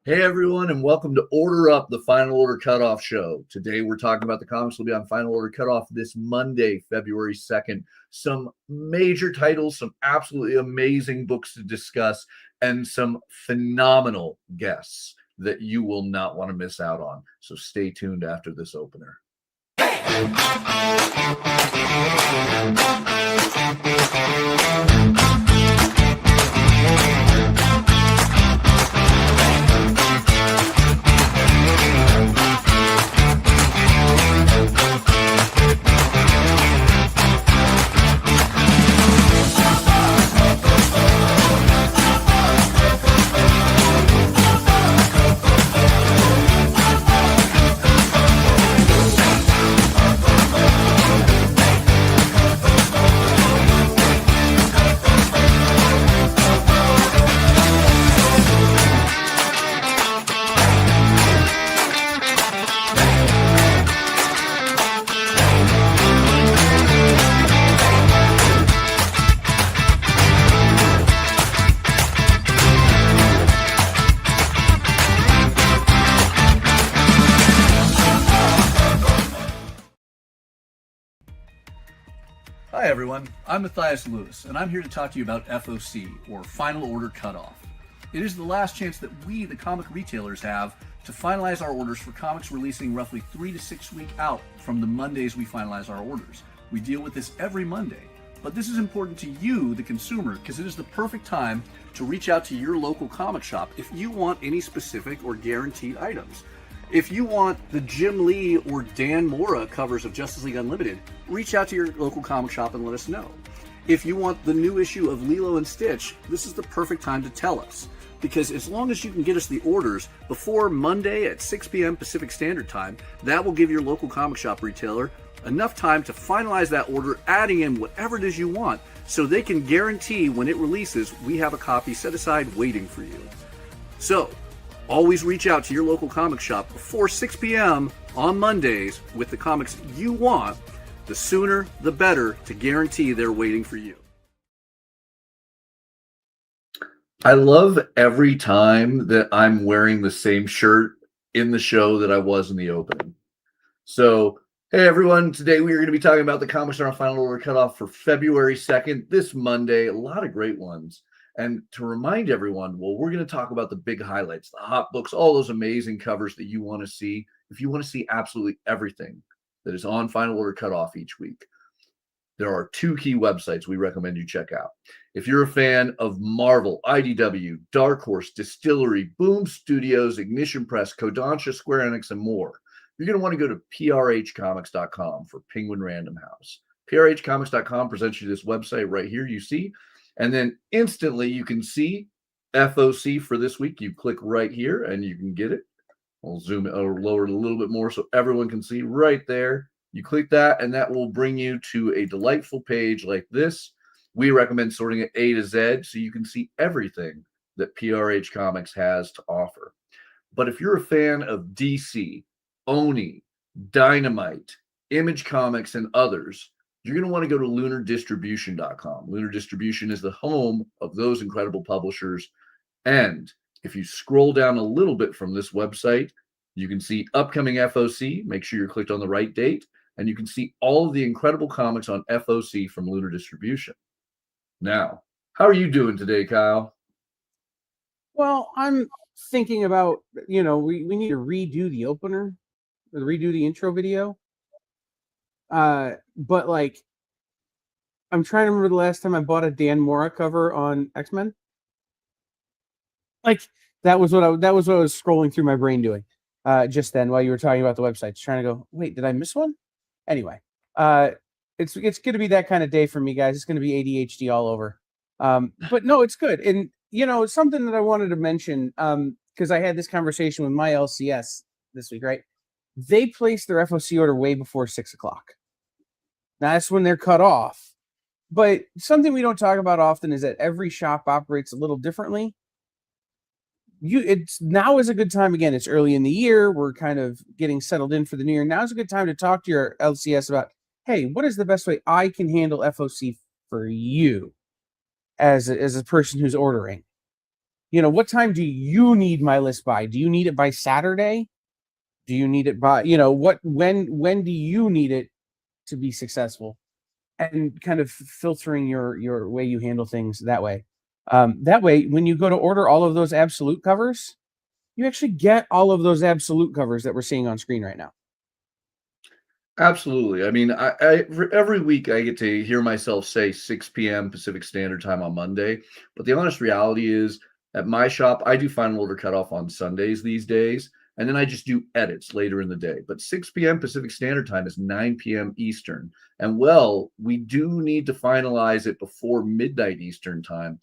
Hey everyone, and welcome to Order Up, the Final Order Cutoff show. Today we're talking about the comics will be on Final Order Cutoff this Monday, February 2nd. Some major titles, some absolutely amazing books to discuss, and some phenomenal guests that you will not want to miss out on. So stay tuned after this opener. Hi everyone, I'm Mathias Lewis, and I'm here to talk to you about FOC, or Final Order Cutoff. It is the last chance that we, the comic retailers, have to finalize our orders for comics releasing roughly 3 to 6 weeks out from the Mondays we finalize our orders. We deal with this every Monday, but this is important to you, the consumer, because it is the perfect time to reach out to your local comic shop if you want any specific or guaranteed items. If you want the Jim Lee or Dan Mora covers of Justice League Unlimited, reach out to your local comic shop and let us know. If you want the new issue of Lilo and Stitch, this is the perfect time to tell us. Because as long as you can get us the orders before Monday at 6 p.m. Pacific Standard Time, that will give your local comic shop retailer enough time to finalize that order, adding in whatever it is you want, so they can guarantee when it releases, we have a copy set aside waiting for you. So, always reach out to your local comic shop before 6 p.m. on Mondays with the comics you want. The sooner, the better, to guarantee they're waiting for you. I love every time that I'm wearing the same shirt in the show that I was in the opening. So, hey everyone, today we are going to be talking about the comics on our Final Order Cutoff for February 2nd, this Monday. A lot of great ones. And to remind everyone, well, we're going to talk about the big highlights, the hot books, all those amazing covers that you want to see. If you want to see absolutely everything that is on Final Order Cutoff each week, there are 2 key websites we recommend you check out. If you're a fan of Marvel, IDW, Dark Horse, Distillery, Boom Studios, Ignition Press, Kodansha, Square Enix, and more, you're going to want to go to prhcomics.com for Penguin Random House. prhcomics.com presents you this website right here you see. And then instantly you can see FOC for this week. You click right here and you can get it. I'll zoom it or lower it a little bit more so everyone can see right there. You click that and that will bring you to a delightful page like this. We recommend sorting it A to Z so you can see everything that PRH Comics has to offer. But if you're a fan of DC, Oni, Dynamite, Image Comics, and others, you're going to want to go to lunardistribution.com. Lunar Distribution is the home of those incredible publishers. And if you scroll down a little bit from this website, you can see upcoming FOC. Make sure you're clicked on the right date. And you can see all of the incredible comics on FOC from Lunar Distribution. Now, how are you doing today, Kyle? Well, I'm thinking about, we need to redo the opener, or redo the intro video. But like, I'm trying to remember the last time I bought a Dan Mora cover on X-Men. Like that was what I was scrolling through my brain doing just then while you were talking about the websites, trying to go, wait, did I miss one? Anyway, it's going to be that kind of day for me, guys. It's going to be ADHD all over. But no, it's good. And it's something that I wanted to mention because I had this conversation with my LCS this week, right? They placed their FOC order way before 6 o'clock. Now, that's when they're cut off. But something we don't talk about often is that every shop operates a little differently. Now is a good time. Again, it's early in the year. We're kind of getting settled in for the new year. Now is a good time to talk to your LCS about, hey, what is the best way I can handle FOC for you as a person who's ordering? what time do you need my list by? Do you need it by Saturday? Do you need it by, when do you need it to be successful? And kind of filtering your way you handle things that way. That way, when you go to order all of those absolute covers, you actually get all of those absolute covers that we're seeing on screen right now. Absolutely. I mean, I every week I get to hear myself say 6 p.m. Pacific Standard Time on Monday. But the honest reality is, at my shop, I do final order cutoff on Sundays these days, and then I just do edits later in the day. But 6 p.m. Pacific Standard Time is 9 p.m. Eastern. And we do need to finalize it before midnight Eastern time.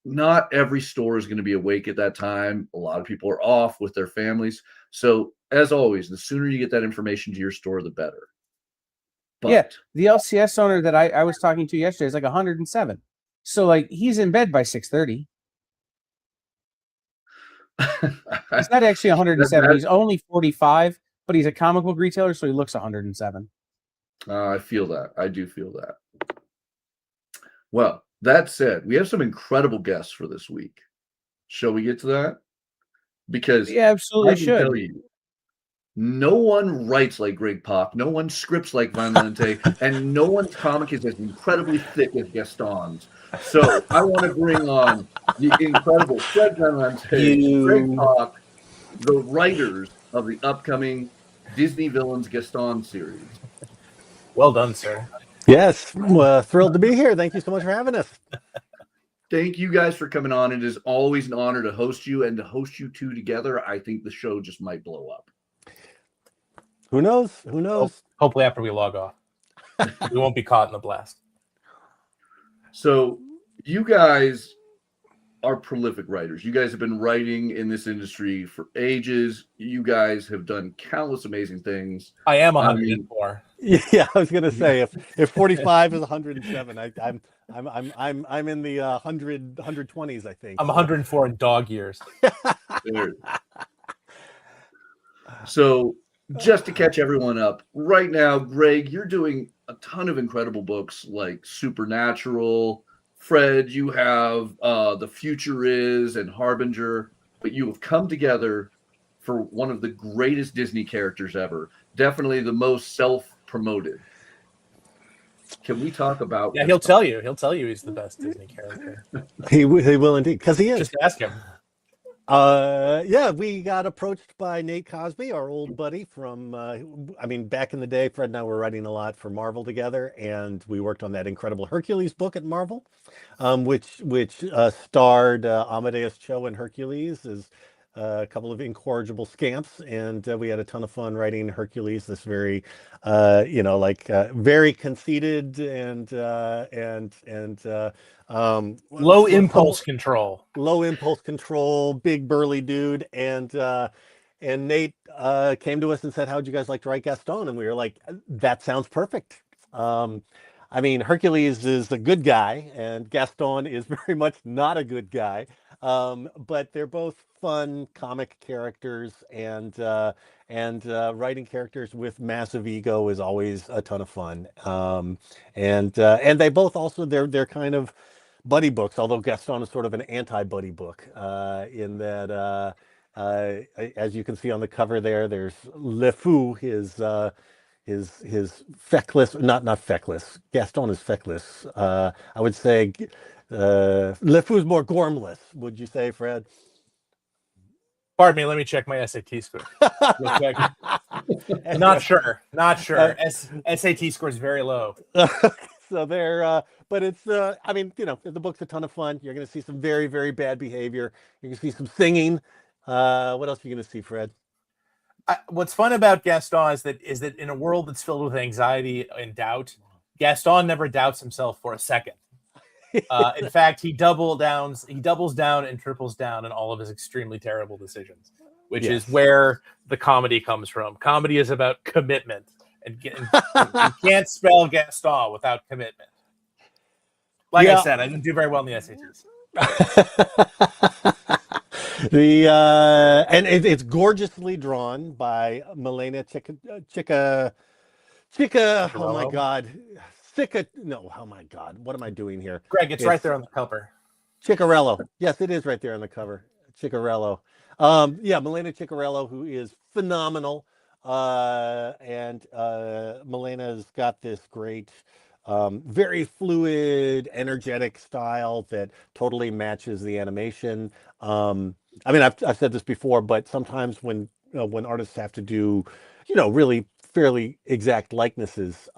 Not every store is going to be awake at that time. A lot of people are off with their families. So, as always, the sooner you get that information to your store, the better. But the LCS owner that I was talking to yesterday is like 107. So, like, he's in bed by 6:30. He's not actually 107. He's only 45, but he's a comic book retailer, so he looks 107. I feel that. I do feel that. Well, that said, we have some incredible guests for this week. Shall we get to that? Because absolutely I can tell you, no one writes like Greg Pak, no one scripts like Van Lente, and no one's comic is as incredibly thick as Gaston's. So I want to bring on the incredible Fred Van Lente, Greg Pak, the writers of the upcoming Disney Villains Gaston series. Well done, sir. Yes, thrilled to be here. Thank you so much for having us. Thank you guys for coming on. It is always an honor to host you, and to host you two together, I think the show just might blow up. Who knows? Who knows? Hopefully after we log off. We won't be caught in the blast. So you guys are prolific writers. You guys have been writing in this industry for ages. You guys have done countless amazing things. I am 104. Yeah, I was gonna say if 45 is 107, I'm in the 120s, I think. I'm 104 in dog years. So just to catch everyone up, right now, Greg, you're doing a ton of incredible books like Supernatural. Fred, you have The Future Is and Harbinger, but you have come together for one of the greatest Disney characters ever. Definitely the most self-promoted. Can we talk about? Yeah, he'll tell you. He'll tell you he's the best Disney character. He will indeed, because he is. Just ask him. Yeah, we got approached by Nate Cosby, our old buddy from, back in the day, Fred and I were writing a lot for Marvel together, and we worked on that incredible Hercules book at Marvel, which starred Amadeus Cho and Hercules as a couple of incorrigible scamps, and we had a ton of fun writing Hercules, this very, very conceited and low impulse control, big burly dude, and Nate came to us and said, "How'd you guys like to write Gaston?" And we were like, "That sounds perfect." Hercules is a good guy, and Gaston is very much not a good guy, but they're both fun comic characters, and writing characters with massive ego is always a ton of fun. And they both also they're kind of buddy books, although Gaston is sort of an anti-buddy book, in that, as you can see on the cover there's Le Fou, his feckless, not feckless. Gaston is feckless. I would say Le Fou's more gormless. Would you say, Fred? Pardon me, let me check my SAT score. Not sure. SAT score is very low. So they're, but it's, the book's a ton of fun. You're going to see some very, very bad behavior. You're going to see some singing. What else are you going to see, Fred? What's fun about Gaston is that in a world that's filled with anxiety and doubt, Gaston never doubts himself for a second. In fact, he doubles down and triples down in all of his extremely terrible decisions, which is where the comedy comes from. Comedy is about commitment, and you can't spell Gaston without commitment. Like I said, I didn't do very well in the SATs. It's gorgeously drawn by Milena Chica. Oh my God. Oh my God, what am I doing here? Greg, it's right there on the cover. Ciccarello. Yes, it is right there on the cover. Ciccarello. Yeah, Milena Ciccarello, who is phenomenal. And Milena's got this great, very fluid, energetic style that totally matches the animation. I mean, I've said this before, but sometimes when artists have to do, really fairly exact likenesses,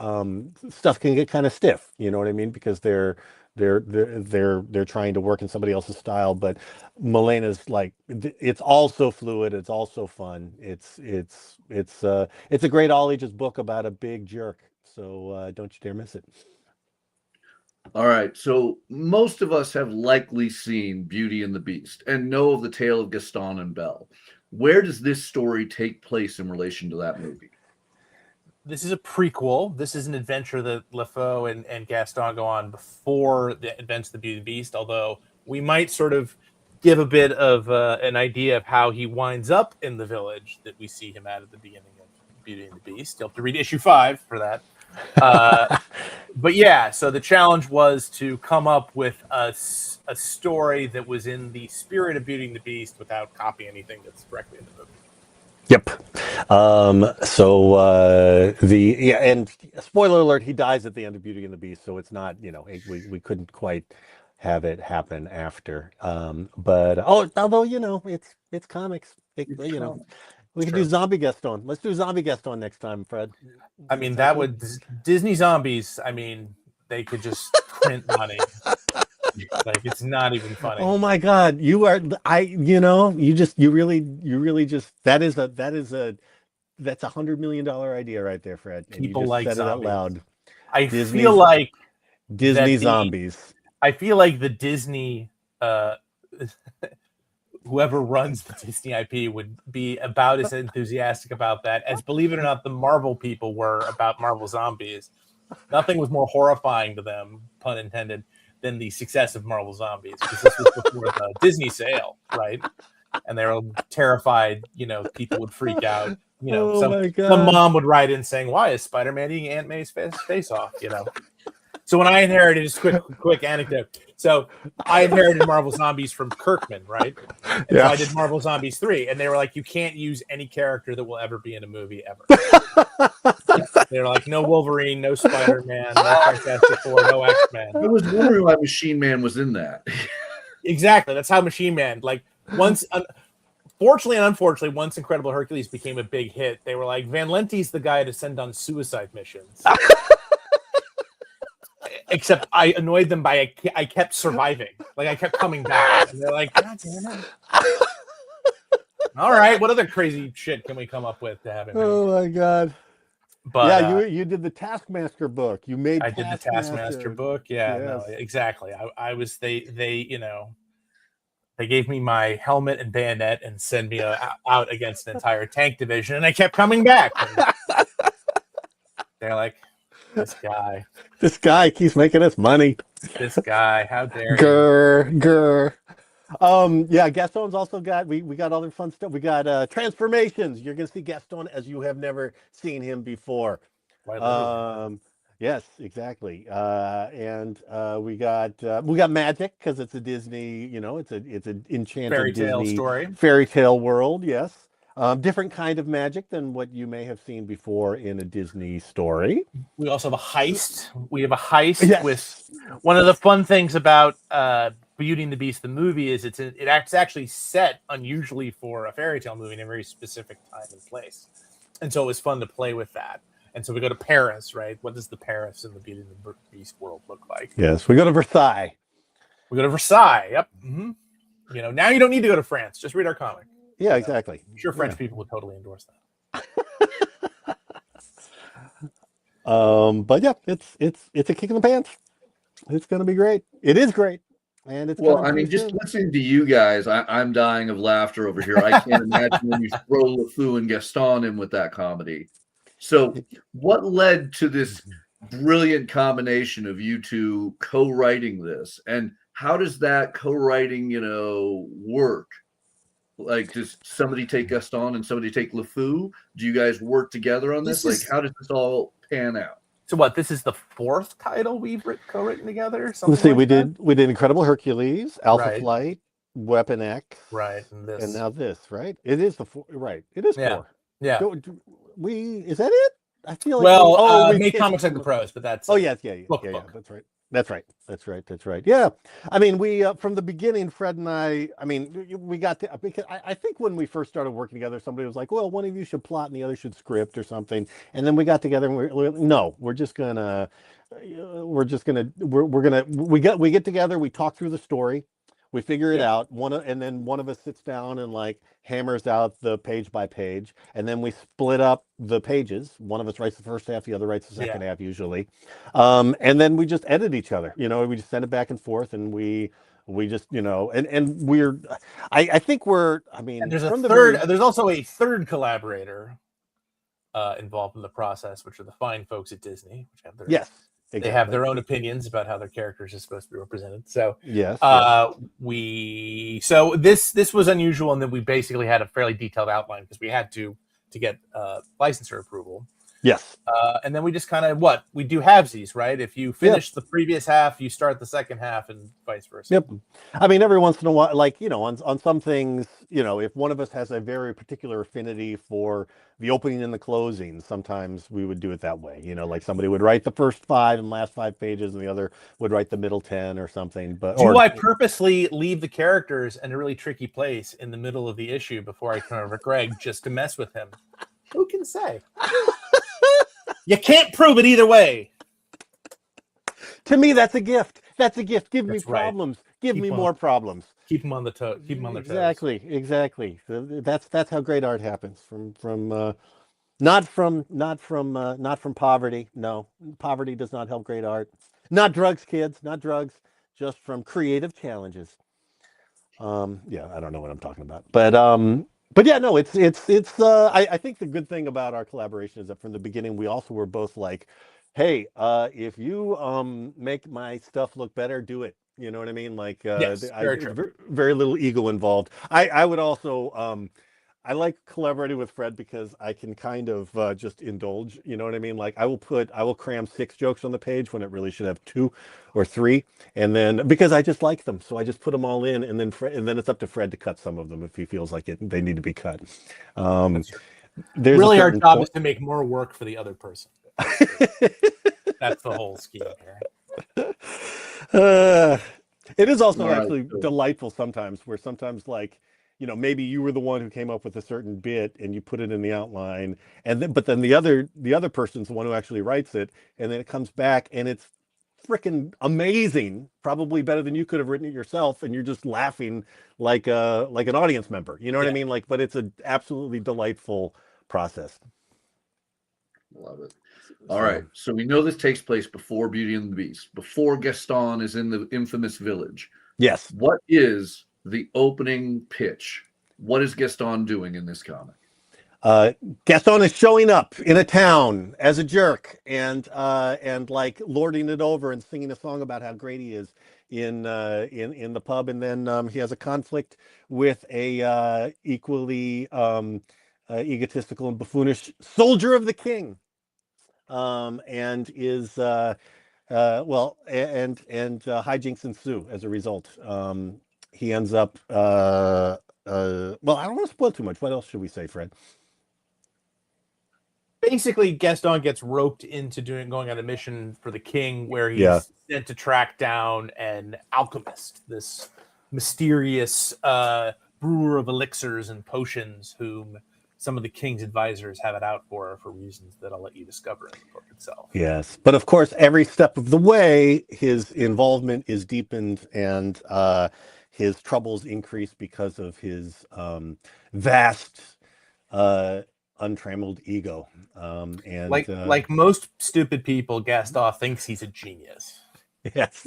stuff can get kind of stiff. You know what I mean? Because they're trying to work in somebody else's style. But Milena's like, it's also fluid. It's also fun. It's a great all ages book about a big jerk. So don't you dare miss it. All right, so most of us have likely seen Beauty and the Beast and know of the tale of Gaston and Belle. Where does this story take place in relation to that movie? This is a prequel. This is an adventure that LeFou and Gaston go on before the events of the Beauty and the Beast, although we might sort of give a bit of an idea of how he winds up in the village that we see him at the beginning of Beauty and the Beast. You'll have to read issue 5 for that. But yeah, so the challenge was to come up with a story that was in the spirit of Beauty and the Beast without copying anything that's directly in the movie. Yep. And spoiler alert, he dies at the end of Beauty and the Beast, so it's not, we couldn't quite have it happen after. Although it's comics, we can do Zombie Gaston. Let's do Zombie Gaston next time, Fred. I mean, that would Disney zombies. I mean, they could just print money. Like, it's not even funny. Oh my God, you really just that's $100 million idea right there, Fred. And People you just like said zombies. it out loud. I feel like Disney zombies. I feel like the Disney, whoever runs the Disney IP would be about as enthusiastic about that as, believe it or not, the Marvel people were about Marvel Zombies. Nothing was more horrifying to them, pun intended, than the success of Marvel Zombies, because this was before the Disney sale, right? And they were terrified, people would freak out. Some mom would write in saying, "Why is Spider-Man eating Aunt May's face off?" So when I inherited, just quick anecdote. So I inherited Marvel Zombies from Kirkman, right? And so I did Marvel Zombies 3, and they were like, "You can't use any character that will ever be in a movie ever." They were like, "No Wolverine, no Spider-Man, no Fantastic Four, no X-Men." I was wondering why Machine Man was in that. Exactly. That's how Machine Man, fortunately and unfortunately, once Incredible Hercules became a big hit, they were like, Van Lente's the guy to send on suicide missions. Except I annoyed them by I kept surviving. Like, I kept coming back. And they're like, "God damn it." All right, what other crazy shit can we come up with to have him? Oh my God. But yeah, you did the Taskmaster book. You made I did the Taskmaster book. Yeah, yes. No, exactly. I was they gave me my helmet and bayonet and send me out against an entire tank division, and I kept coming back. They're like, This guy keeps making us money. This guy, how dare you? Grr. Yeah, Gaston's also got, we got other fun stuff. We got transformations. You're going to see Gaston as you have never seen him before. Yes, exactly. And we got magic, because it's a Disney, it's an enchanted fairy tale Disney story, fairy tale world. Yes. Different kind of magic than what you may have seen before in a Disney story. We also have a heist. With one of the fun things about Beauty and the Beast, the movie, is it's actually set unusually for a fairy tale movie in a very specific time and place. And so it was fun to play with that. And so we go to Paris, right? What does the Paris in the Beauty and the Beast world look like? Yes, we go to Versailles. Yep. Mm-hmm. Now you don't need to go to France. Just read our comic. Yeah, exactly. I'm sure French people would totally endorse that. But yeah, it's a kick in the pants. It's going to be great. It is great. And it's just listening to you guys, I'm dying of laughter over here. I can't imagine when you throw LeFou and Gaston in with that comedy. So what led to this brilliant combination of you two co-writing this? And how does that co-writing, work? Like, does somebody take Gaston and somebody take LeFou? Do you guys work together on this? Like, how does this all pan out? So what? This is the 4th title we've co-written together. Let's see. Like we did Incredible Hercules, Alpha Right. Flight, Weapon X, right, and this, and now this. Right? It is the 4. Right? It is Yeah. 4. yeah. Is that it? I feel like Well, we make pitched comics like the them. pros, but that's Oh yes, yeah. book. That's right. Yeah, I mean, we from the beginning, Fred and I mean, we got to, because I think when we first started working together, somebody was like, "Well, one of you should plot and the other should script or something," and then we got together and we're we get together, we talk through the story. We figure it out. And then one of us sits down and like hammers out the page by page, and then we split up the pages. One of us writes the first half, the other writes the second half usually, and then we just edit each other. We just send it back and forth, and we just and we're I think we're And there's also a third collaborator involved in the process, which are the fine folks at Disney, which have their Exactly. They have their own opinions about how their characters are supposed to be represented. So so this was unusual in that we basically had a fairly detailed outline because we had to get licensor approval. Yes. And then we just kind of we do halvesies, right? If you finish the previous half, you start the second half, and vice versa. Yep. I mean, every once in a while, like on some things, if one of us has a very particular affinity for the opening and the closing, sometimes we would do it that way. Like somebody would write the first 5 and last 5 pages, and the other would write the middle 10 or something. But I purposely leave the characters in a really tricky place in the middle of the issue before I turn over to Greg just to mess with him? Who can say? You can't prove it either way. To me, that's a gift. That's a gift. Give me problems. Give me more problems. Keep them on the toe. Keep them on their toes. Exactly. That's how great art happens. Not from poverty. No, poverty does not help great art. Not drugs, kids. Not drugs. Just from creative challenges. I don't know what I'm talking about, but yeah, no, it's I think the good thing about our collaboration is that from the beginning we also were both like, hey, if you make my stuff look better, do it. You know what I mean? Like very little ego involved. I would also I like collaborating with Fred because I can kind of just indulge. You know what I mean? Like I will cram 6 jokes on the page when it really should have 2 or 3, and then because I just like them, so I just put them all in, and then it's up to Fred to cut some of them if he feels like they need to be cut. Really, our job is to make more work for the other person. That's the whole scheme here. It is also actually delightful sometimes, where sometimes like, maybe you were the one who came up with a certain bit and you put it in the outline, but then the other person's the one who actually writes it, and then it comes back and it's freaking amazing, probably better than you could have written it yourself, and you're just laughing like an audience member. You know what I mean? Like, but it's an absolutely delightful process. Love it. All right. So we know this takes place before Beauty and the Beast, before Gaston is in the infamous village. Yes. What is the opening pitch? What is Gaston doing in this comic? Gaston is showing up in a town as a jerk and like lording it over and singing a song about how great he is in the pub, and then he has a conflict with a equally egotistical and buffoonish soldier of the king, and is hijinks ensue as a result. He ends up well, I don't want to spoil too much. What else should we say, Fred? Basically, Gaston gets roped into going on a mission for the king, where he's sent to track down an alchemist, this mysterious brewer of elixirs and potions, whom some of the king's advisors have it out for reasons that I'll let you discover in the book itself. Yes, but of course, every step of the way, his involvement is deepened, and his troubles increase because of his vast, untrammeled ego. And like most stupid people, Gaston thinks he's a genius. Yes.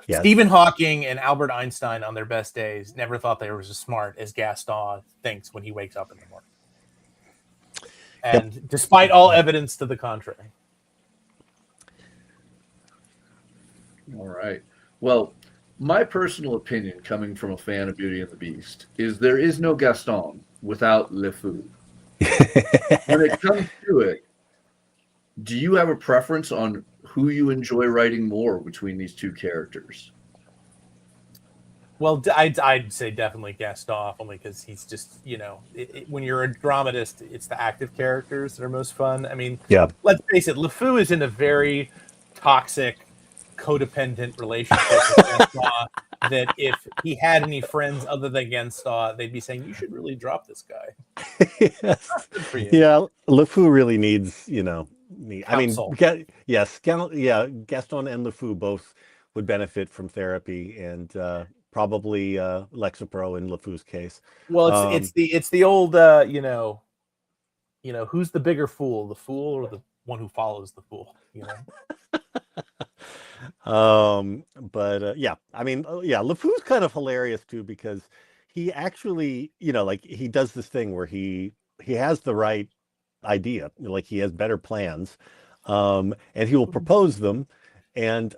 Stephen Hawking and Albert Einstein on their best days never thought they were as smart as Gaston thinks when he wakes up in the morning. And despite all evidence to the contrary. All right. Well, my personal opinion, coming from a fan of Beauty and the Beast, is there is no Gaston without Le Fou. When it comes to it, Do you have a preference on who you enjoy writing more between these two characters? Well, I'd say definitely Gaston, only because he's just, when you're a dramatist, it's the active characters that are most fun. I mean, Yeah. let's face it, LeFou is in a very toxic, codependent relationship with Gaston. That if he had any friends other than Gaston, they'd be saying, "You should really drop this guy." Yes. Good for you. Yeah, LeFou really needs, Counsel. Yes, Gaston and LeFou both would benefit from therapy, and probably Lexapro in LeFou's case. Well, it's the old who's the bigger fool, the fool or the one who follows the fool? But yeah, I mean, LeFou's kind of hilarious too, because he actually, like he does this thing where he has the right idea, like he has better plans, and he will propose them, and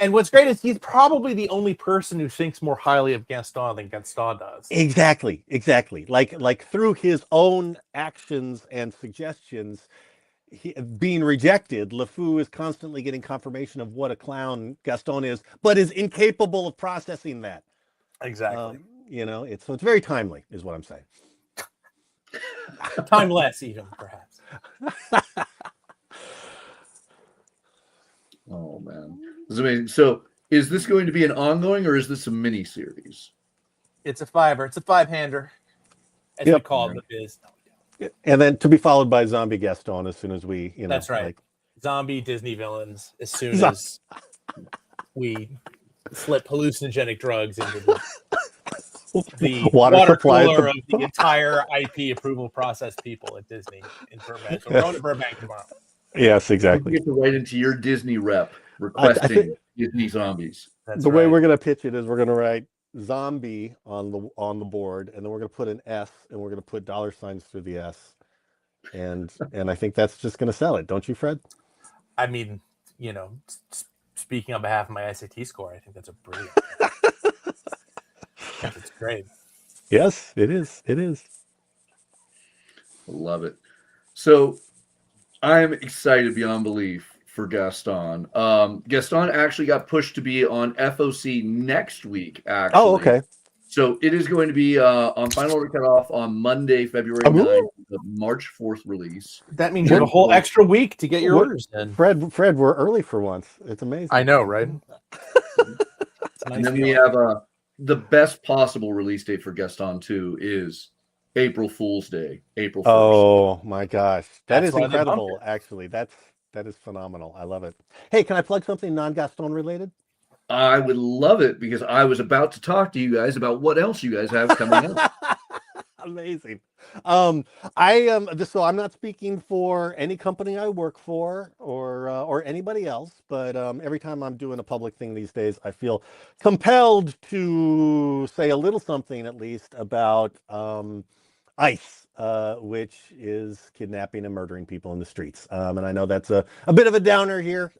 And what's great is he's probably the only person who thinks more highly of Gaston than Gaston does. exactly. Like through his own actions and suggestions, being rejected, LeFou is constantly getting confirmation of what a clown Gaston is, but is incapable of processing that. Exactly. So it's very timely, is what I'm saying. Timeless, even perhaps. Oh man, this is amazing. So, is this going to be an ongoing, or is this a mini series? It's a fiver. It's a five-hander, as we call it in the biz. And then to be followed by Zombie Gaston as soon as we, That's right. like Zombie Disney villains as soon as we slip hallucinogenic drugs into the water supply cooler of the entire IP approval process people at Disney in Burbank. So we're going to Burbank tomorrow. Yes, You exactly. get to write into your Disney rep requesting Disney zombies. The way we're going to pitch it is we're going to write zombie on the board, and then we're going to put an S, and we're going to put $ through the S, and I think that's just going to sell it, don't you, Fred? I mean, speaking on behalf of my SAT score, I think that's a brilliant. It's great. Yes, it is. It is. Love it. So I'm excited beyond belief for Gaston. Gaston actually got pushed to be on FOC next week, actually. Oh, okay. So it is going to be on Final Order Cutoff on Monday, February 9th, the March 4th release. That means you have a whole extra week to get your orders in. Fred, we're early for once. It's amazing. I know, right? And then we have the best possible release date for Gaston 2 is April Fool's Day, April 1st. Oh my gosh. That's why they incredible, bumped it. actually. That is phenomenal. I love it. Hey, can I plug something non-Gaston related? I would love it, because I was about to talk to you guys about what else you guys have coming up. Amazing. So I'm not speaking for any company I work for or anybody else, but every time I'm doing a public thing these days, I feel compelled to say a little something at least about ICE, which is kidnapping and murdering people in the streets. And I know that's a bit of a downer here,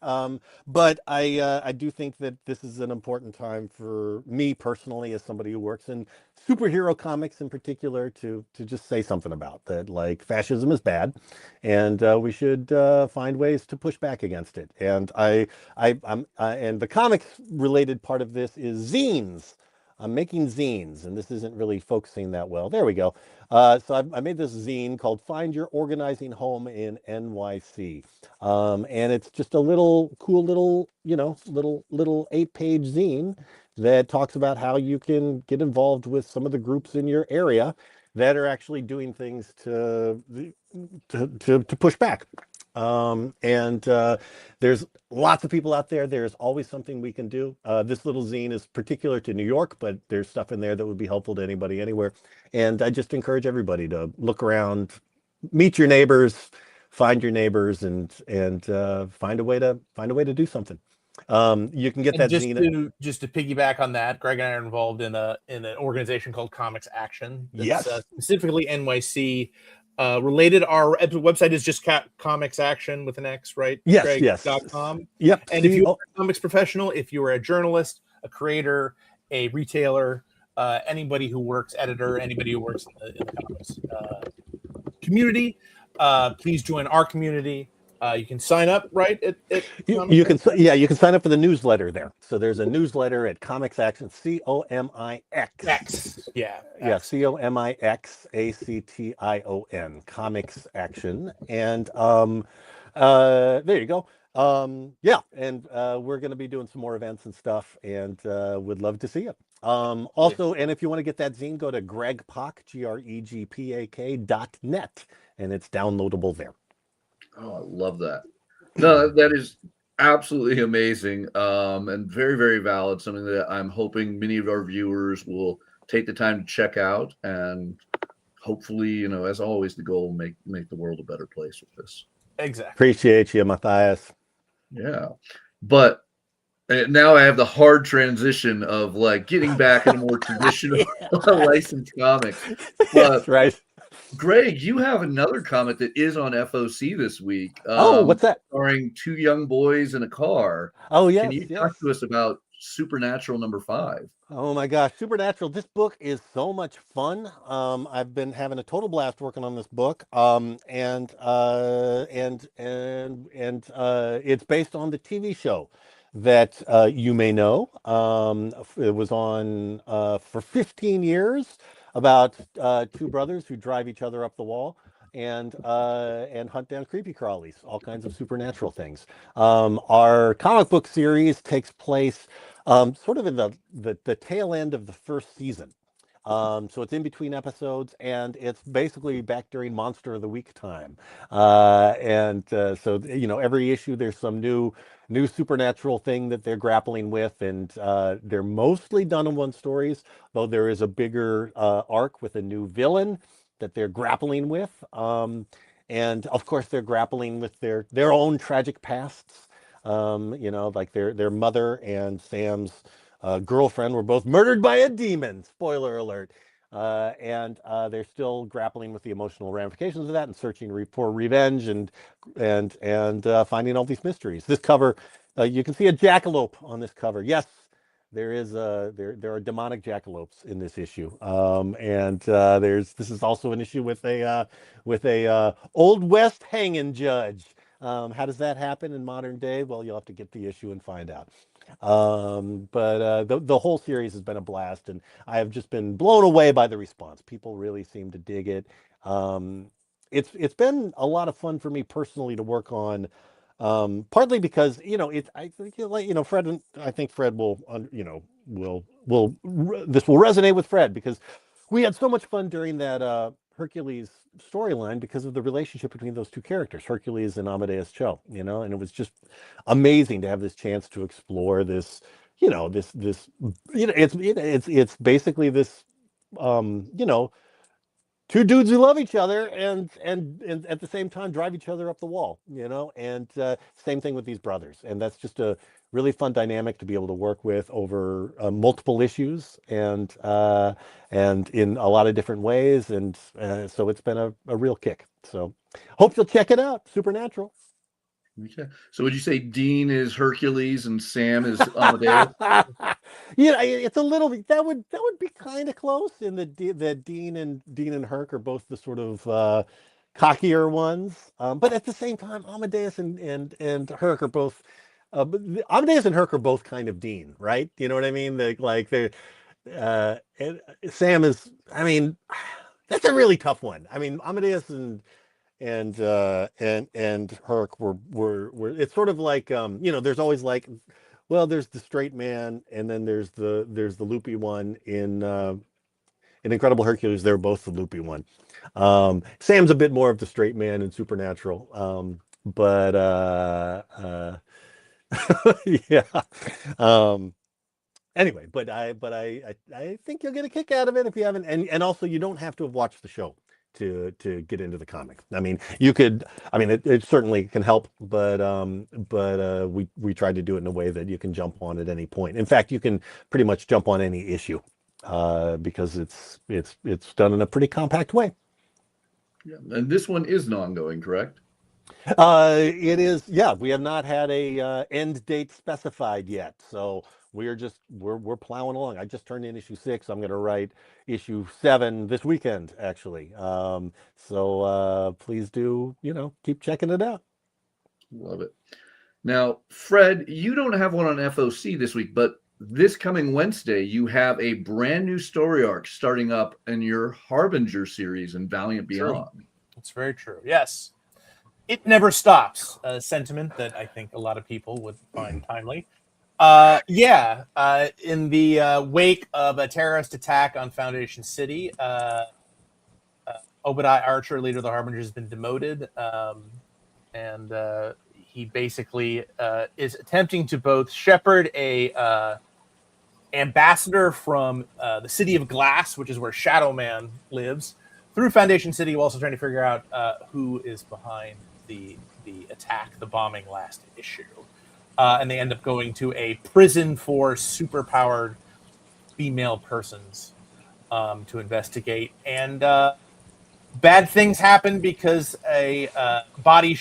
but I do think that this is an important time for me personally, as somebody who works in superhero comics in particular, to just say something about that. Like, fascism is bad, and we should find ways to push back against it. And and the comics related part of this is zines. I'm making zines, and this isn't really focusing that well. There we go. So I made this zine called Find Your Organizing Home in NYC. And it's just a cool little 8-page zine that talks about how you can get involved with some of the groups in your area that are actually doing things to push back. There's lots of people out there. There's always something we can do. This little zine is particular to New York, but there's stuff in there that would be helpful to anybody anywhere. And I just encourage everybody to look around, meet your neighbors, find your neighbors, and find a way to do something. You can get that zine. Just to piggyback on that, Greg and I are involved in an organization called Comics Action. That's, yes. Specifically NYC related. Our website is just Comics Action with an X, right? Yes, Greg. yes. .com. Yep. And if you're a comics professional, if you're a journalist, a creator, a retailer, anybody who works, editor, anybody who works in the comics community, please join our community. You can sign up right at You can sign up for the newsletter there. So there's a newsletter at Comics Action, COMIX. X. Yeah. Yeah, X. COMIXACTION, Comics Action. And there you go. Yeah, and we're going to be doing some more events and stuff, and would love to see you. Also, and if you want to get that zine, go to gregpak, GREGPAK.net, and it's downloadable there. Oh, I love that. No, that is absolutely amazing, and very, very valid. Something that I'm hoping many of our viewers will take the time to check out, and hopefully, as always, the goal make the world a better place with this. Exactly. Appreciate you, Mathias. Yeah, but now I have the hard transition of like getting back into more traditional licensed comics. That's right. Greg, you have another comic that is on FOC this week. What's that? Starring two young boys in a car. Oh, yes. Can you talk to us about Supernatural #5? Oh my gosh, Supernatural! This book is so much fun. I've been having a total blast working on this book. And it's based on the TV show that you may know. It was on for 15 years about two brothers who drive each other up the wall and hunt down creepy crawlies, all kinds of supernatural things. Our comic book series takes place sort of in the tail end of the first season. So it's in between episodes, and it's basically back during Monster of the Week time. So every issue there's some new supernatural thing that they're grappling with, and they're mostly done-in-one stories, though there is a bigger arc with a new villain that they're grappling with. And of course they're grappling with their own tragic pasts. Like their mother and Sam's girlfriend were both murdered by a demon. Spoiler alert. And they're still grappling with the emotional ramifications of that and searching for revenge and finding all these mysteries. This cover, you can see a jackalope on this cover. Yes, there are demonic jackalopes in this issue. This is also an issue with a Old West hanging judge. How does that happen in modern day? Well, you'll have to get the issue and find out. But the whole series has been a blast, and I have just been blown away by the response. People really seem to dig it. It's been a lot of fun for me personally to work on, partly because I think Fred, and I think Fred will this will resonate with Fred, because we had so much fun during that Hercules storyline because of the relationship between those two characters, Hercules and Amadeus Cho, and it was just amazing to have this chance to explore this, it's basically this, two dudes who love each other and at the same time drive each other up the wall, and same thing with these brothers. And that's just a really fun dynamic to be able to work with over multiple issues and in a lot of different ways. And so it's been a real kick. So hope you'll check it out. Supernatural. Okay. So would you say Dean is Hercules and Sam is Amadeus? It's a little, that would be kind of close in that Dean and Herc are both the sort of cockier ones. But at the same time, Amadeus and Herc are both Amadeus and Herc are both kind of Dean, right? You know what I mean? And Sam is, that's a really tough one. Amadeus and Herc were it's sort of like there's always like, well, there's the straight man, and then there's the loopy one in Incredible Hercules. They're both the loopy one. Sam's a bit more of the straight man in Supernatural, but yeah. Anyway, but I think you'll get a kick out of it if you haven't, and also you don't have to have watched the show to get into the comic. You could, it certainly can help, but we tried to do it in a way that you can jump on at any point. In fact, you can pretty much jump on any issue because it's done in a pretty compact way. Yeah, and this one is an ongoing, correct? It is. Yeah, we have not had a end date specified yet, so we're plowing along. I just turned in issue 6. I'm going to write issue 7 this weekend, actually. So please do, keep checking it out. Love it. Now, Fred, you don't have one on FOC this week, but this coming Wednesday, you have a brand new story arc starting up in your Harbinger series in Valiant Beyond. It's very true. Yes. It never stops. A sentiment that I think a lot of people would find timely. In the wake of a terrorist attack on Foundation City, Obadiah Archer, leader of the Harbinger, has been demoted. And he basically is attempting to both shepherd a ambassador from the City of Glass, which is where Shadow Man lives, through Foundation City, while also trying to figure out who is behind the attack, the bombing last issue. And they end up going to a prison for superpowered female persons to investigate. And bad things happen because a body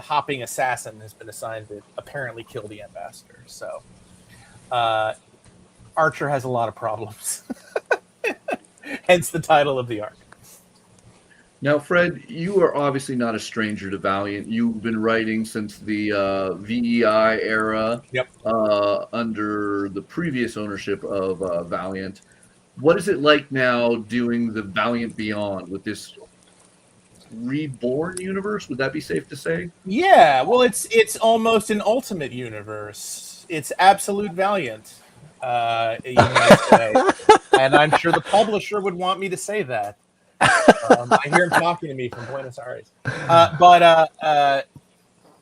hopping assassin has been assigned to apparently kill the ambassador. So Archer has a lot of problems. Hence the title of the arc. Now, Fred, you are obviously not a stranger to Valiant. You've been writing since the VEI era. Yep. Under the previous ownership of Valiant. What is it like now doing the Valiant Beyond with this reborn universe? Would that be safe to say? Yeah, well, it's almost an ultimate universe. It's absolute Valiant, you might say. And I'm sure the publisher would want me to say that. I hear him talking to me from Buenos Aires. But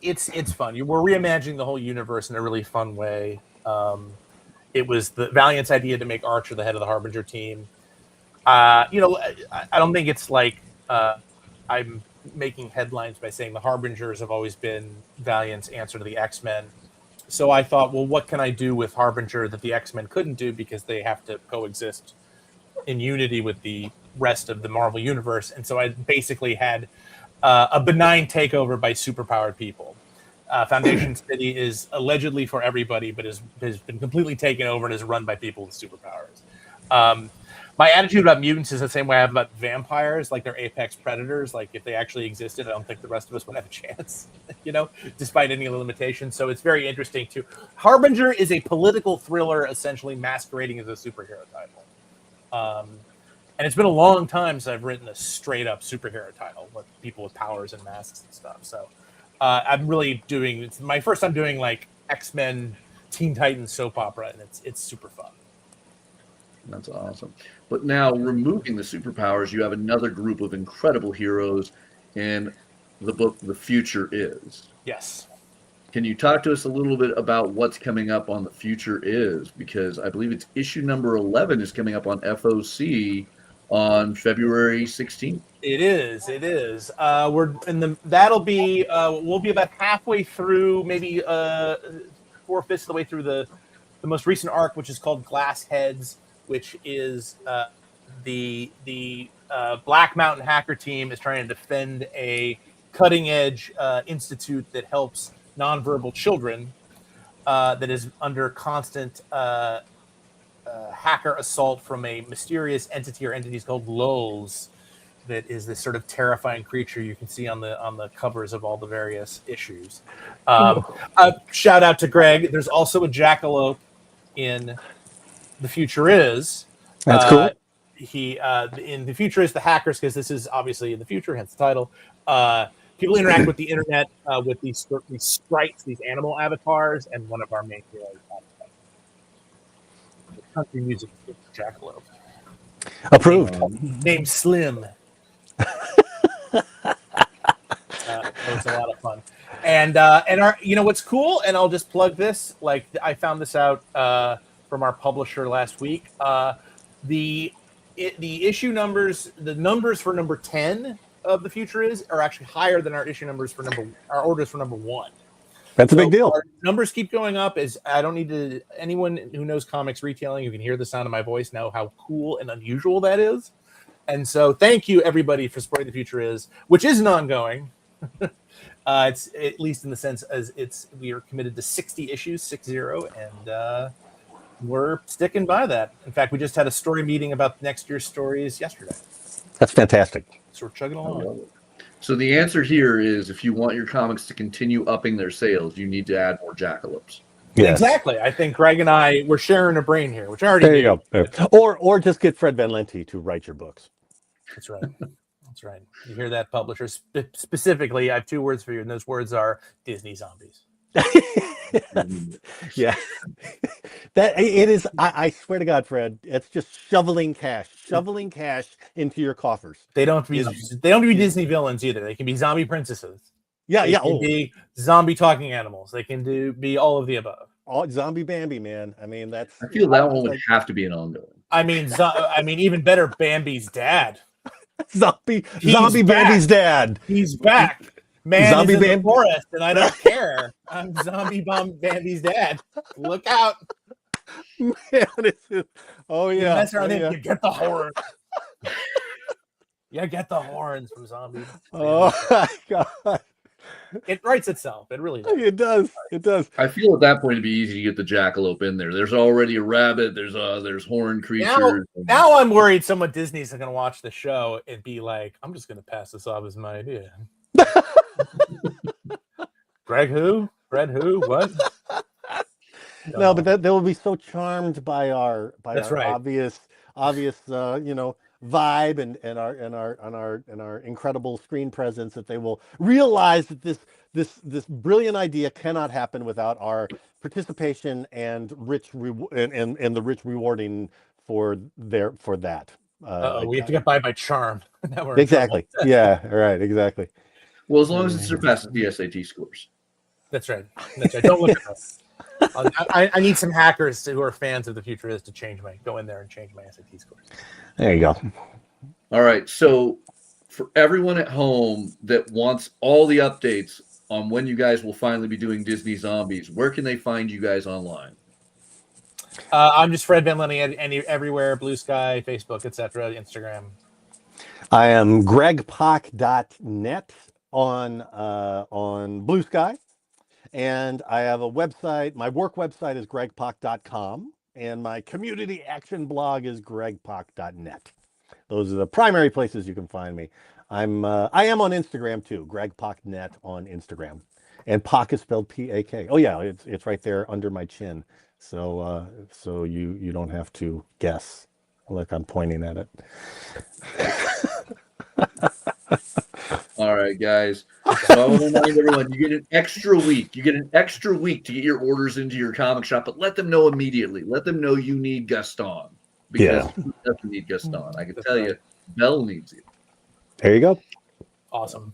it's fun. We're reimagining the whole universe in a really fun way. It was the Valiant's idea to make Archer the head of the Harbinger team. I don't think it's like I'm making headlines by saying the Harbingers have always been Valiant's answer to the X-Men. So I thought, well, what can I do with Harbinger that the X-Men couldn't do because they have to coexist in unity with the rest of the Marvel universe? And so I basically had a benign takeover by superpowered people. Foundation City is allegedly for everybody, but has been completely taken over and is run by people with superpowers. My attitude about mutants is the same way I have about vampires. Like, they're apex predators. Like, if they actually existed, I don't think the rest of us would have a chance, despite any limitations. So it's very interesting too. Harbinger is a political thriller, essentially masquerading as a superhero title. And it's been a long time since I've written a straight up superhero title with people with powers and masks and stuff. So I'm really it's my first time doing like X-Men Teen Titans soap opera, and it's super fun. That's awesome. But now, removing the superpowers, you have another group of incredible heroes in the book The Future Is. Yes. Can you talk to us a little bit about what's coming up on The Future Is? Because I believe it's issue number 11 is coming up on FOC on February 16th. It is. That'll be we'll be about halfway through, maybe 4/5 of the way through the most recent arc, which is called Glass Heads, which is the Black Mountain hacker team is trying to defend a cutting edge institute that helps nonverbal children that is under constant hacker assault from a mysterious entity or entities called Lulz, that is this sort of terrifying creature you can see on the covers of all the various issues. Shout out to Greg. There's also a jackalope in The Future Is. That's cool. He in The Future Is the hackers, because this is obviously in the future, hence the title. People interact with the internet with these sprites, these animal avatars, and one of our main heroes. Country music jackalope. Approved. Named Slim. It was a lot of fun. And our, what's cool, and I'll just plug this, like I found this out from our publisher last week. The issue numbers, the numbers for number 10 of The Future Is are actually higher than our issue numbers for our orders for number 1. That's a big deal. Our numbers keep going up. I don't need to. Anyone who knows comics retailing, who can hear the sound of my voice, know how cool and unusual that is. And so, thank you everybody for supporting The Future Is, which isn't ongoing. It's at least in the sense as we are committed to 60 issues, 60, and we're sticking by that. In fact, we just had a story meeting about next year's stories yesterday. That's fantastic. So we're chugging I along. love it. So the answer here is, if you want your comics to continue upping their sales, you need to add more jackalopes. Yes. Exactly. I think Greg and I were sharing a brain here, which I already There you knew. go. Or just get Fred Van Lente to write your books. That's right. That's right. You hear that, publishers? Specifically, I have 2 words for you, and those words are Disney zombies. Yeah. That it is. I swear to God, Fred, it's just shoveling cash into your coffers. They don't have to be. They don't have to be Disney villains either. They can be zombie princesses. Yeah, They can be zombie talking animals. They can be all of the above. All zombie Bambi, man. I mean, that's. I feel that one would have to be an ongoing. I mean, even better, Bambi's dad. Zombie back. Bambi's dad. He's back. Man Zombie is in the Bambi. forest, and I don't care. I'm zombie Bambi's dad. Look out! Man, oh You yeah. mess around Oh, him, yeah. you get the horn. You get the horns from zombie. Oh my God. It writes itself. It really does. It does. It does. I feel at that point it'd be easy to get the jackalope in there. There's already a rabbit. There's horned creatures. Now I'm worried someone Disney's going to watch the show and be like, I'm just going to pass this off as my idea. Greg who? Fred who? What? No, but they will be so charmed by our That's right. obvious vibe and our incredible screen presence that they will realize that this brilliant idea cannot happen without our participation and the rich rewarding for that. We have to get by charm. Now we're in Exactly. Yeah. Right. Exactly. Well, as long as it surpasses the SAT scores. That's right. That's right. Don't look at us. I need some hackers who are fans of the Futurist to go in there and change my SAT scores. There you go. All right. So for everyone at home that wants all the updates on when you guys will finally be doing Disney Zombies, where can they find you guys online? I'm just Fred Van Lente everywhere, Blue Sky, Facebook, etc., Instagram. I am gregpock.net on Blue Sky. And I have a website. My work website is gregpock.com. And my community action blog is gregpock.net. Those are the primary places you can find me. I am on Instagram too, gregpocknet on Instagram. And Pock is spelled P-A-K. Oh yeah, it's right there under my chin. So you don't have to guess. Look, I'm pointing at it. All right, guys. So I want to remind everyone, you get an extra week. You get an extra week to get your orders into your comic shop, but let them know immediately. Let them know you need Gaston. Because who doesn't need Gaston? I can tell you, Belle needs you. There you go. Awesome.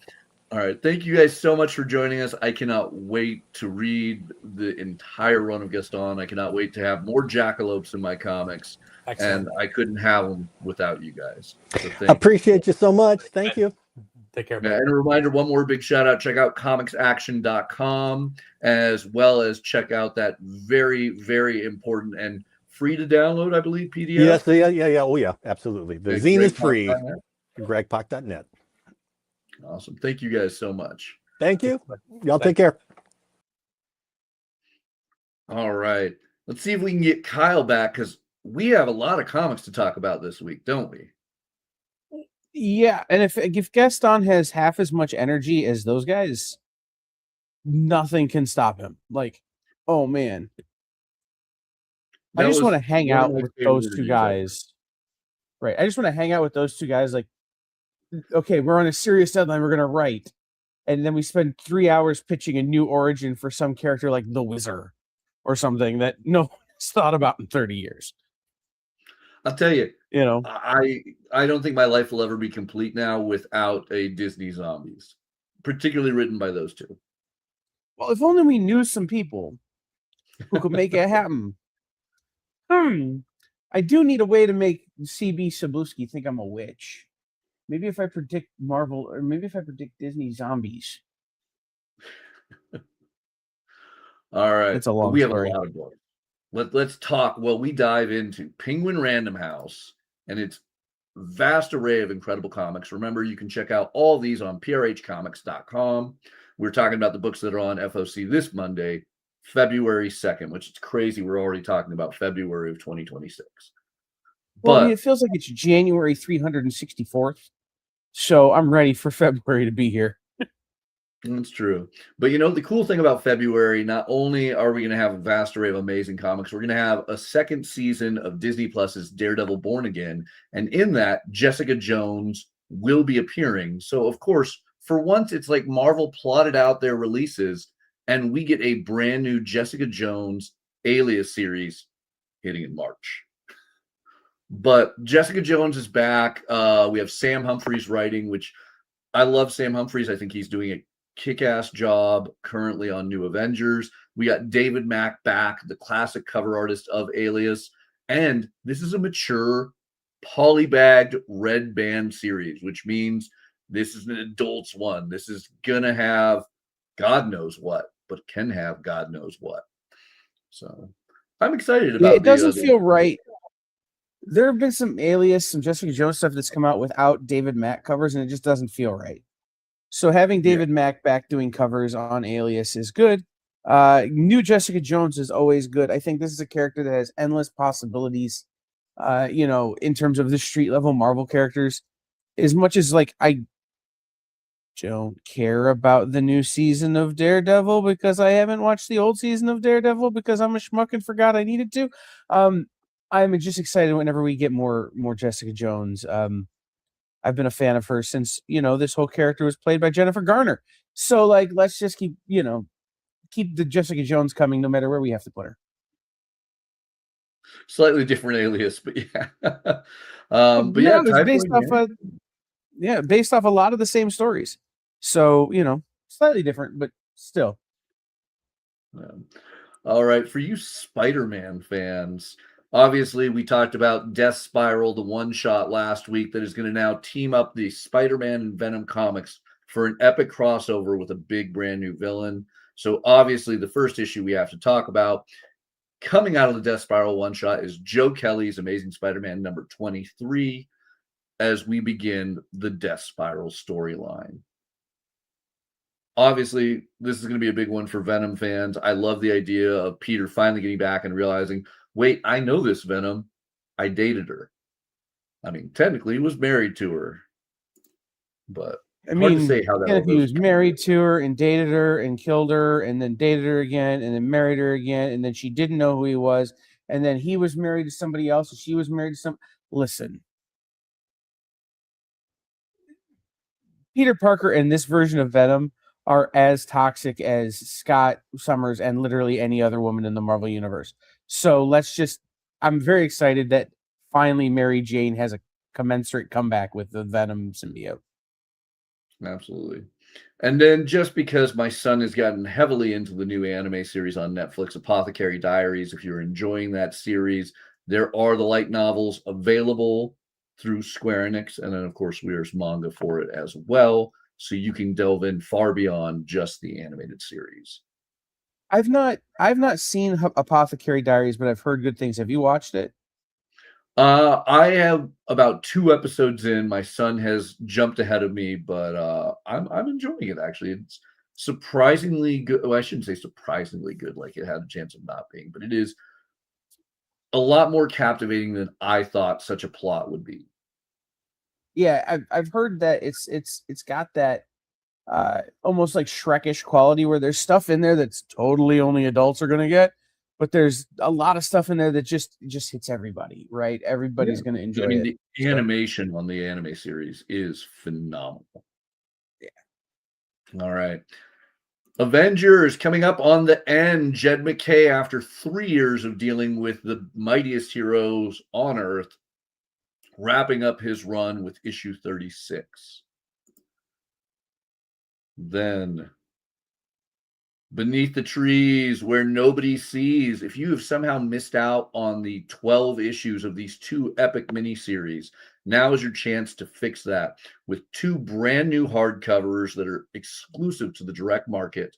All right. Thank you guys so much for joining us. I cannot wait to read the entire run of Gaston. I cannot wait to have more jackalopes in my comics. Excellent. And I couldn't have them without you guys. So Appreciate you so much. Thank you. Take care. Yeah, and a reminder, one more big shout out. Check out comicsaction.com, as well as check out that very, very important and free to download, I believe, PDF. Yes, yeah. Oh, yeah, absolutely. The zine is free. gregpock.net. Awesome. Thank you guys so much. Thank you. Y'all take care. All right. Let's see if we can get Kyle back, because we have a lot of comics to talk about this week, don't we? Yeah, and if Gaston has half as much energy as those guys, nothing can stop him. Like, oh man, I just want to hang out with those two guys. Right, I just want to hang out with those two guys. Like, okay, we're on a serious deadline. We're gonna write, and then we spend 3 hours pitching a new origin for some character like the Wizard or something that no one's thought about in 30 years. I'll tell you, You know, I don't think my life will ever be complete now without a Disney Zombies, particularly written by those two. well, if only we knew some people who could make it happen. I do need a way to make CB Cebulski think I'm a witch. Maybe if I predict Marvel, or maybe if I predict Disney Zombies. All right. It's a long we have story. a lot of books. Let's talk. Well, we dive into Penguin Random House and its vast array of incredible comics. Remember, you can check out all these on prhcomics.com. We're talking about the books that are on FOC this Monday. February 2nd, which is crazy. We're already talking about February of 2026. Well, I But mean, it feels like it's January 364th. So I'm ready for February to be here. that's true. But the cool thing about February, not only are we going to have a vast array of amazing comics, we're going to have a second season of Disney Plus's Daredevil Born Again. And in that, Jessica Jones will be appearing. So, of course, for once, it's like Marvel plotted out their releases, and we get a brand new Jessica Jones Alias series hitting in March. But Jessica Jones is back. We have Sam Humphries writing, which I love Sam Humphries. I think he's doing a kick-ass job currently on New Avengers. We got David Mack back, the classic cover artist of Alias. And this is a mature, polybagged red band series, which means this is an adult's one. This is going to have God knows what, but can have God knows what. So I'm excited about it doesn't feel right. There have been some Alias, some Jessica Jones stuff that's come out without David Mack covers, and it just doesn't feel right. So having David Mack back doing covers on Alias is good. New Jessica Jones is always good. I think this is a character that has endless possibilities, in terms of the street level Marvel characters. As much as I don't care about the new season of Daredevil because I haven't watched the old season of Daredevil because I'm a schmuck and forgot I needed to. I'm just excited whenever we get more Jessica Jones. I've been a fan of her since, this whole character was played by Jennifer Garner. So let's just keep the Jessica Jones coming no matter where we have to put her. Slightly different Alias, but yeah. It's based off a lot of the same stories. So, slightly different, but still. All right, for you Spider-Man fans, obviously we talked about Death Spiral, the one-shot last week that is going to now team up the Spider-Man and Venom comics for an epic crossover with a big brand new villain. So obviously the first issue we have to talk about coming out of the Death Spiral one-shot is Joe Kelly's Amazing Spider-Man number 23 as we begin the Death Spiral storyline. Obviously, this is going to be a big one for Venom fans. I love the idea of Peter finally getting back and realizing, wait, I know this Venom. I dated her. I mean, technically, he was married to her. But hard to say how that if he was married to her and dated her and killed her and then dated her again and then married her again and then she didn't know who he was and then he was married to somebody else and she was married to Listen. Peter Parker and this version of Venom are as toxic as Scott Summers and literally any other woman in the Marvel Universe. So I'm very excited that finally Mary Jane has a commensurate comeback with the Venom symbiote. Absolutely. And then just because my son has gotten heavily into the new anime series on Netflix, Apothecary Diaries, if you're enjoying that series, there are the light novels available through Square Enix. And then, of course, there's manga for it as well. So you can delve in far beyond just the animated series. I've not seen Apothecary Diaries, but I've heard good things. Have you watched it? I have about 2 episodes in. My son has jumped ahead of me, but I'm enjoying it actually. It's surprisingly good. Well, I shouldn't say surprisingly good, like it had a chance of not being, but it is a lot more captivating than I thought such a plot would be. Yeah, I've heard that it's got that almost like Shrek-ish quality where there's stuff in there that's totally only adults are going to get, but there's a lot of stuff in there that just hits everybody, right? Everybody's going to enjoy it. The animation on the anime series is phenomenal. Yeah. All right. Avengers coming up on the end. Jed MacKay, after 3 years of dealing with the mightiest heroes on Earth, wrapping up his run with issue 36. Then, Beneath the Trees, Where Nobody Sees. If you have somehow missed out on the 12 issues of these 2 epic miniseries, now is your chance to fix that with 2 brand new hardcovers that are exclusive to the direct market.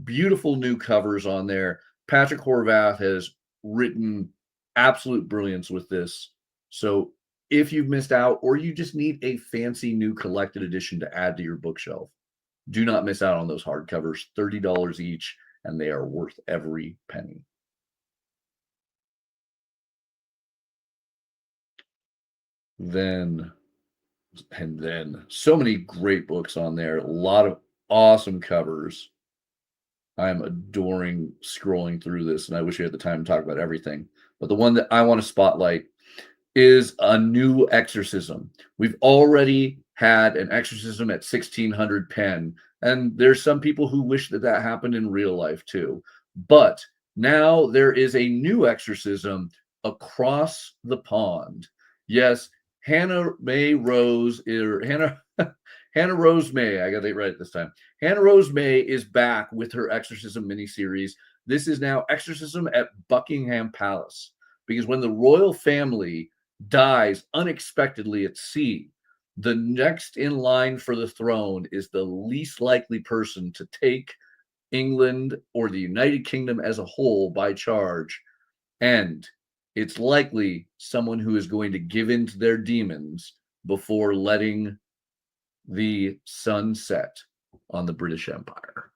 Beautiful new covers on there. Patrick Horvath has written absolute brilliance with this. So if you've missed out or you just need a fancy new collected edition to add to your bookshelf, do not miss out on those hardcovers, $30 each. and they are worth every penny. Then so many great books on there, a lot of awesome covers. I am adoring scrolling through this, and I wish we had the time to talk about everything. But the one that I want to spotlight is a new exorcism. We've already had an exorcism at 1600 pen, and there's some people who wish that that happened in real life too. But now there is a new exorcism across the pond. Yes, Hannah May Rose, or Hannah Rose May, I got it right this time. Hannah Rose May is back with her exorcism miniseries. This is now Exorcism at Buckingham Palace, because when the royal family dies unexpectedly at sea, the next in line for the throne is the least likely person to take England or the United Kingdom as a whole by charge. And it's likely someone who is going to give in to their demons before letting the sun set on the British Empire.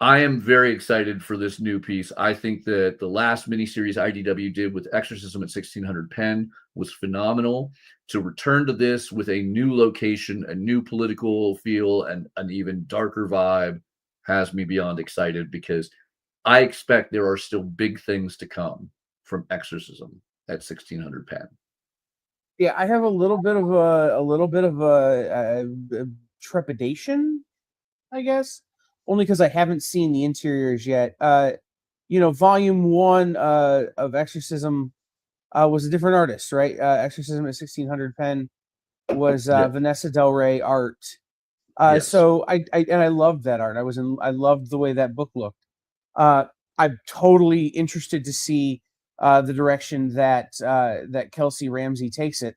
I am very excited for this new piece. I think that the last miniseries IDW did with Exorcism at 1600 pen was phenomenal. To return to this with a new location, a new political feel, and an even darker vibe has me beyond excited, because I expect there are still big things to come from Exorcism at 1600 pen. Yeah, I have a little bit of a trepidation, I guess, only because I haven't seen the interiors yet. Volume 1 of Exorcism was a different artist, right? Exorcism at 1600 pen was Vanessa Del Rey art. Yes. So I loved that art. I loved the way that book looked. I'm totally interested to see the direction that Kelsey Ramsey takes it.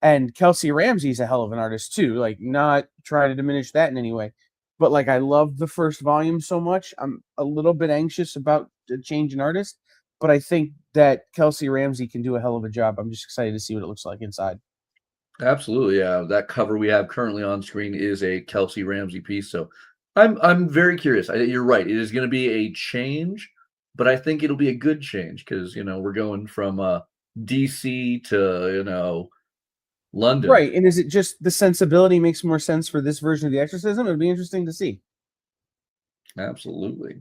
And Kelsey Ramsey's a hell of an artist too. Like, not trying to diminish that in any way, but like, I love the first volume so much. I'm a little bit anxious about the change in artist, but I think that Kelsey Ramsey can do a hell of a job. I'm just excited to see what it looks like inside. Absolutely, yeah. That cover we have currently on screen is a Kelsey Ramsey piece, so I'm very curious. You're right; it is going to be a change, but I think it'll be a good change, because we're going from DC to London. Right. And is it just the sensibility makes more sense for this version of the Exorcism? It'd be interesting to see. Absolutely.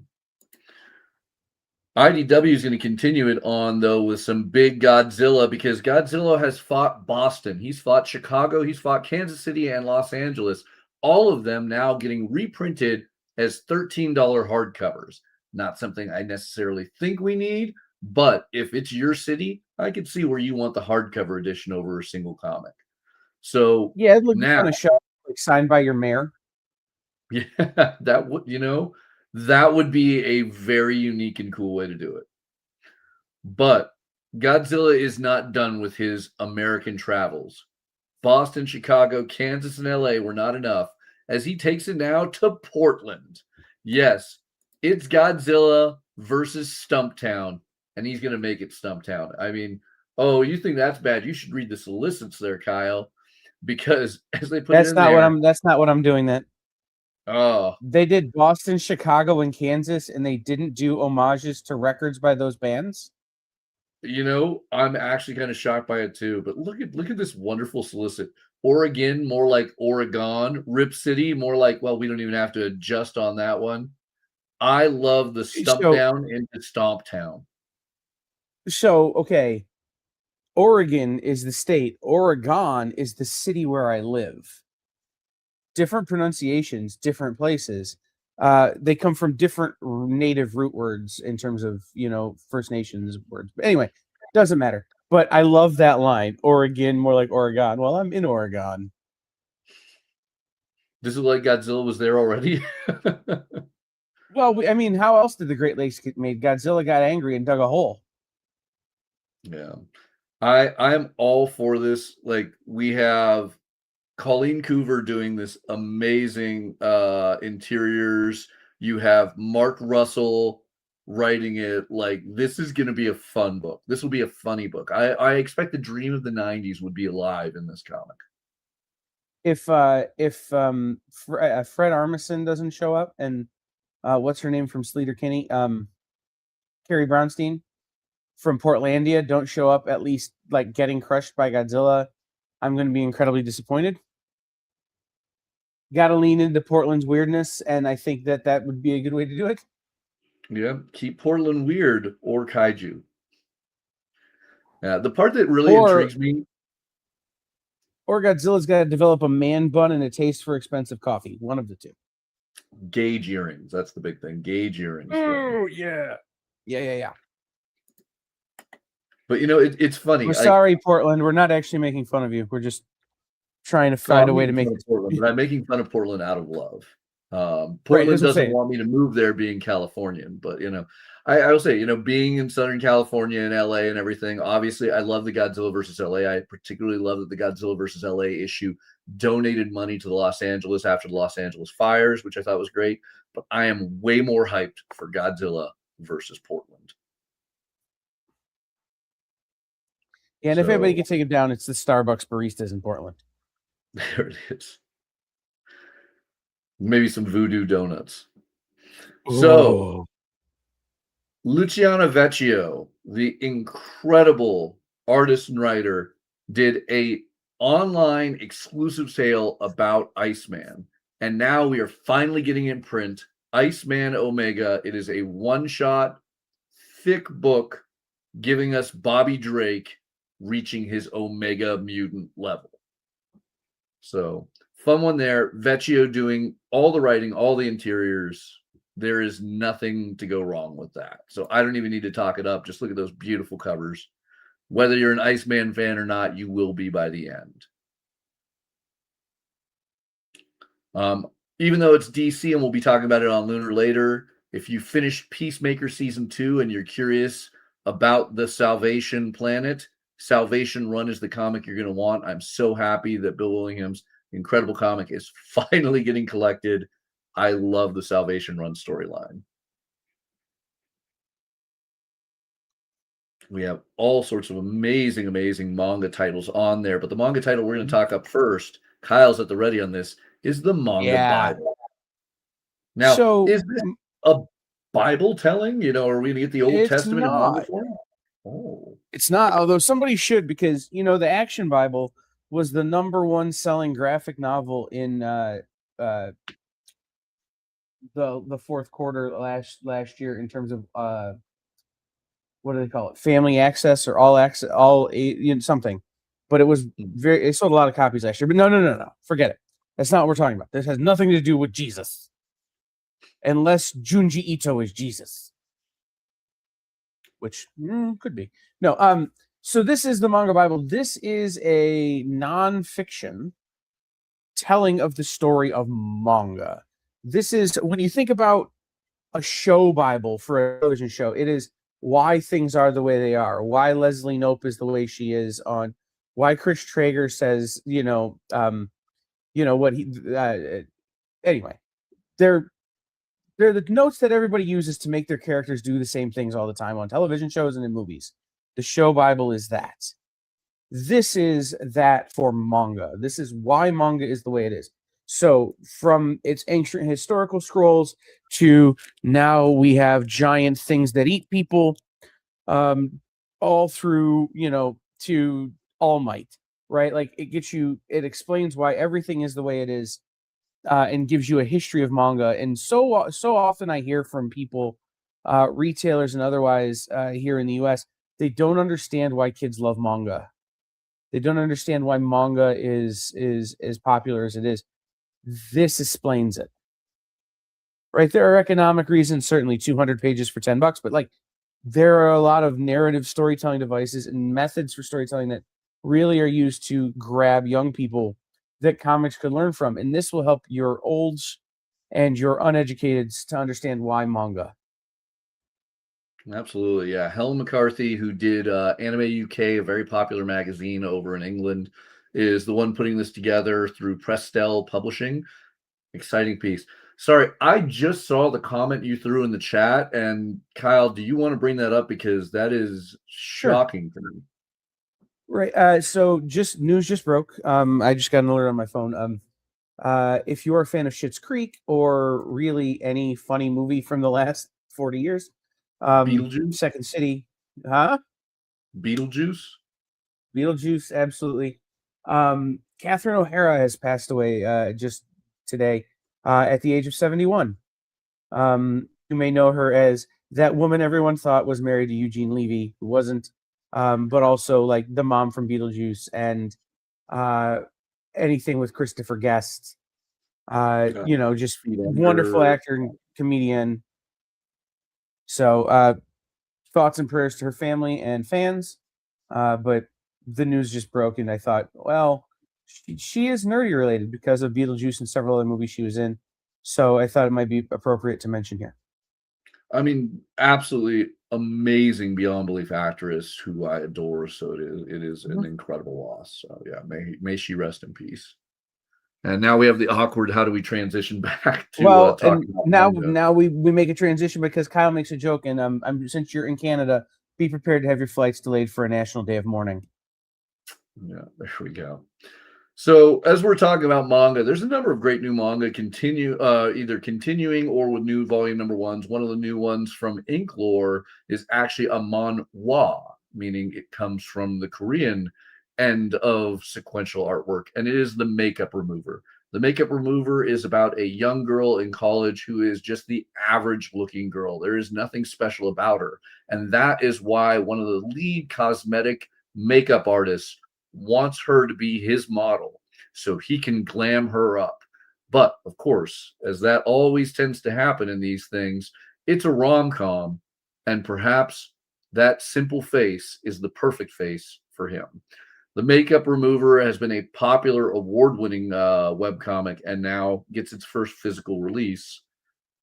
IDW is going to continue it on, though, with some big Godzilla, because Godzilla has fought Boston. He's fought Chicago. He's fought Kansas City and Los Angeles. All of them now getting reprinted as $13 hardcovers. Not something I necessarily think we need, but if it's your city, I could see where you want the hardcover edition over a single comic. So Yeah, it looks now, kind of show, like, signed by your mayor. yeah, that would be a very unique and cool way to do it. But Godzilla is not done with his American travels. Boston, Chicago, Kansas, and LA were not enough, as he takes it now to Portland. Yes, it's Godzilla versus Stumptown, and he's going to make it Stumptown. I mean, oh, you think that's bad? You should read the solicits there, Kyle, because as they put That's it in not there, what I'm. That's not what I'm doing. That oh, they did Boston, Chicago, and Kansas, and they didn't do homages to records by those bands. I'm actually kind of shocked by it too. But look at this wonderful solicit. Oregon, more like Oregon. Rip City, more like, well, we don't even have to adjust on that one. I love the stump down into Stomp Town. So, okay, Oregon is the state. Oregon is the city where I live. Different pronunciations, different places. They come from different native root words in terms of, First Nations words. But anyway, doesn't matter. But I love that line. Oregon, more like Oregon. Well, I'm in Oregon. This is like Godzilla was there already. Well, I mean, how else did the Great Lakes get made? Godzilla got angry and dug a hole. Yeah. I am all for this. Like, we have Colleen Coover doing this amazing interiors. You have Mark Russell writing it. Like, this is going to be a fun book. This will be a funny book. I expect the dream of the 90s would be alive in this comic. If Fred Armisen doesn't show up, and what's her name from Sleater Kinney? Carrie Brownstein from Portlandia don't show up, at least like getting crushed by Godzilla, I'm going to be incredibly disappointed. Got to lean into Portland's weirdness, and I think that would be a good way to do it. Yeah, keep Portland weird or kaiju. Yeah, the part that really intrigues me. Or Godzilla's got to develop a man bun and a taste for expensive coffee. One of the two. Gauge earrings. That's the big thing. Gauge earrings. Oh, yeah. Yeah. But, you know, it's funny. We're sorry, Portland. We're not actually making fun of you. We're just trying to find a way to make it. Portland, but I'm making fun of Portland out of love. Portland doesn't want me to move there being Californian, but, you know, I will say, you know, being in Southern California and LA and everything, obviously, I love the Godzilla versus LA. I particularly love that the Godzilla versus LA issue donated money to the Los Angeles after the Los Angeles fires, which I thought was great. But I am way more hyped for Godzilla versus Portland. Yeah, and if anybody can take it down, it's the Starbucks baristas in Portland. There it is. Maybe some voodoo donuts. Ooh. So, Luciano Vecchio, the incredible artist and writer, did a online exclusive sale about Iceman. And now we are finally getting in print Iceman Omega. It is a one-shot, thick book giving us Bobby Drake reaching his Omega mutant level. So, fun one there. Vecchio doing all the writing, all the interiors. There is nothing to go wrong with that. So I don't even need to talk it up. Just look at those beautiful covers. Whether you're an Iceman fan or not, you will be by the end. Even though it's DC and we'll be talking about it on Lunar later, if you finish Peacemaker Season 2 and you're curious about the Salvation Planet, Salvation Run is the comic you're going to want. I'm so happy that Bill Willingham's incredible comic is finally getting collected. I love the Salvation Run storyline. We have all sorts of amazing manga titles on there, but the manga title we're going to talk up first, Kyle's at the ready on this, is the manga Bible. Now, is this a Bible telling? You know, are we going to get the Old Testament in manga form? Oh. It's not, although somebody should, because, you know, the Action Bible was the #1 selling graphic novel in the fourth quarter last year in terms of what do they call it, family access or all access, something. But it was it sold a lot of copies last year. But no, forget it. That's not what we're talking about. This has nothing to do with Jesus, unless Junji Ito is Jesus, which could be. No, so this is the manga Bible. This is a non-fiction telling of the story of manga. This is, when you think about a show Bible for a television show, it is why things are the way they are, why Leslie Knope is the way she is, on why Chris Traeger says, what he, anyway, they're the notes that everybody uses to make their characters do the same things all the time on television shows and in movies. The show Bible is that. This is that for manga. This is why manga is the way it is. So from its ancient historical scrolls to now we have giant things that eat people, all through, to All Might, right? Like it explains why everything is the way it is, and gives you a history of manga. And so often I hear from people, retailers and otherwise, here in the US, they don't understand why kids love manga. They don't understand why manga is as popular as it is. This explains it, right? There are economic reasons, certainly 200 pages for $10, but like there are a lot of narrative storytelling devices and methods for storytelling that really are used to grab young people that comics could learn from. And this will help your olds and your uneducateds to understand why manga. Absolutely, yeah. Helen McCarthy, who did Anime UK, a very popular magazine over in England, is the one putting this together through Prestel Publishing. Exciting piece. Sorry, I just saw the comment you threw in the chat, and Kyle, do you want to bring that up, because that is shocking to me? Right. So news just broke. I just got an alert on my phone. If you're a fan of Schitt's Creek or really any funny movie from the last 40 years, Beetlejuice? Second City, huh? Beetlejuice? Beetlejuice, absolutely. Catherine O'Hara has passed away just today at the age of 71. You may know her as that woman everyone thought was married to Eugene Levy, who wasn't, but also like the mom from Beetlejuice and anything with Christopher Guest. Just wonderful Feeder. actor and comedian. So thoughts and prayers to her family and fans. But the news just broke, and I thought, well, she is nerdy related because of Beetlejuice and several other movies she was in. So I thought it might be appropriate to mention here. I mean, absolutely amazing, beyond belief actress who I adore. So it is an incredible loss. So yeah, may she rest in peace. And now we have the awkward. How do we transition back to talking about manga? now we make a transition because Kyle makes a joke, and since you're in Canada, be prepared to have your flights delayed for a national day of mourning. Yeah, there we go. So as we're talking about manga, there's a number of great new manga either continuing or with new volume number ones. One of the new ones from Inklore is actually a manhwa, meaning it comes from the Korean end of sequential artwork, and it is The Makeup Remover. The Makeup Remover is about a young girl in college who is just the average looking girl. There is nothing special about her, and that is why one of the lead cosmetic makeup artists wants her to be his model so he can glam her up. But of course, as that always tends to happen in these things, it's a rom-com, and perhaps that simple face is the perfect face for him. The Makeup Remover has been a popular award-winning webcomic and now gets its first physical release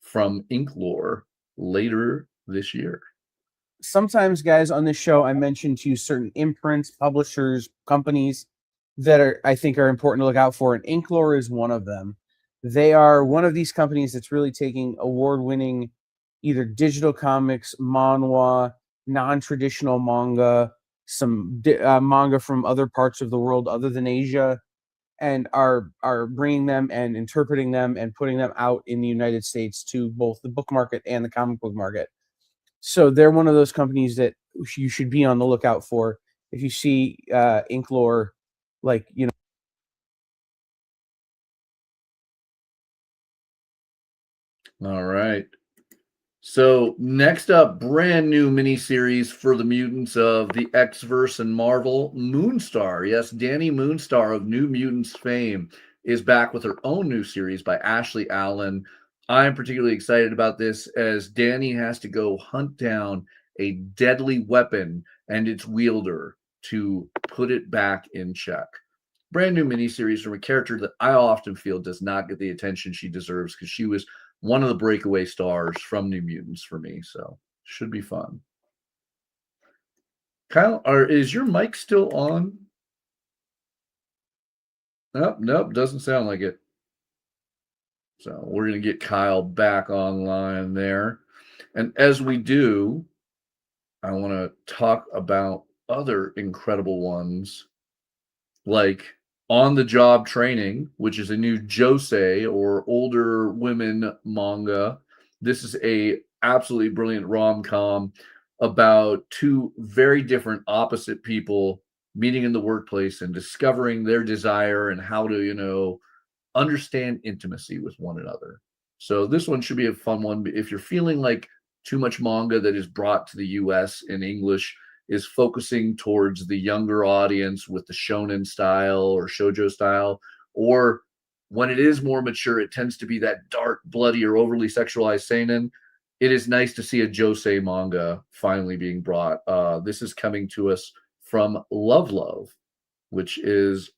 from Inklore later this year. Sometimes, guys, on this show, I mention to you certain imprints, publishers, companies that I think are important to look out for, and Inklore is one of them. They are one of these companies that's really taking award-winning either digital comics, manhwa, non-traditional manga, some manga from other parts of the world other than Asia, and are bringing them and interpreting them and putting them out in the United States to both the book market and the comic book market. So they're one of those companies that you should be on the lookout for. If you see Inklore, All right. So next up, brand new miniseries for the mutants of the X-Verse and Marvel. Moonstar, yes, Danny Moonstar of New Mutants fame is back with her own new series by Ashley Allen. I'm particularly excited about this as Danny has to go hunt down a deadly weapon and its wielder to put it back in check. Brand new miniseries from a character that I often feel does not get the attention she deserves because she was one of the breakaway stars from New Mutants for me, so should be fun. Kyle, is your mic still on? Nope, doesn't sound like it. So we're going to get Kyle back online there. And as we do, I want to talk about other incredible ones like On the Job Training, which is a new josei or older women manga. This is a absolutely brilliant rom-com about two very different opposite people meeting in the workplace and discovering their desire and how to, understand intimacy with one another. So this one should be a fun one. If you're feeling like too much manga that is brought to the US in English is focusing towards the younger audience with the shonen style or shoujo style, or when it is more mature, it tends to be that dark, bloody, or overly sexualized seinen. It is nice to see a josei manga finally being brought. This is coming to us from Love, which is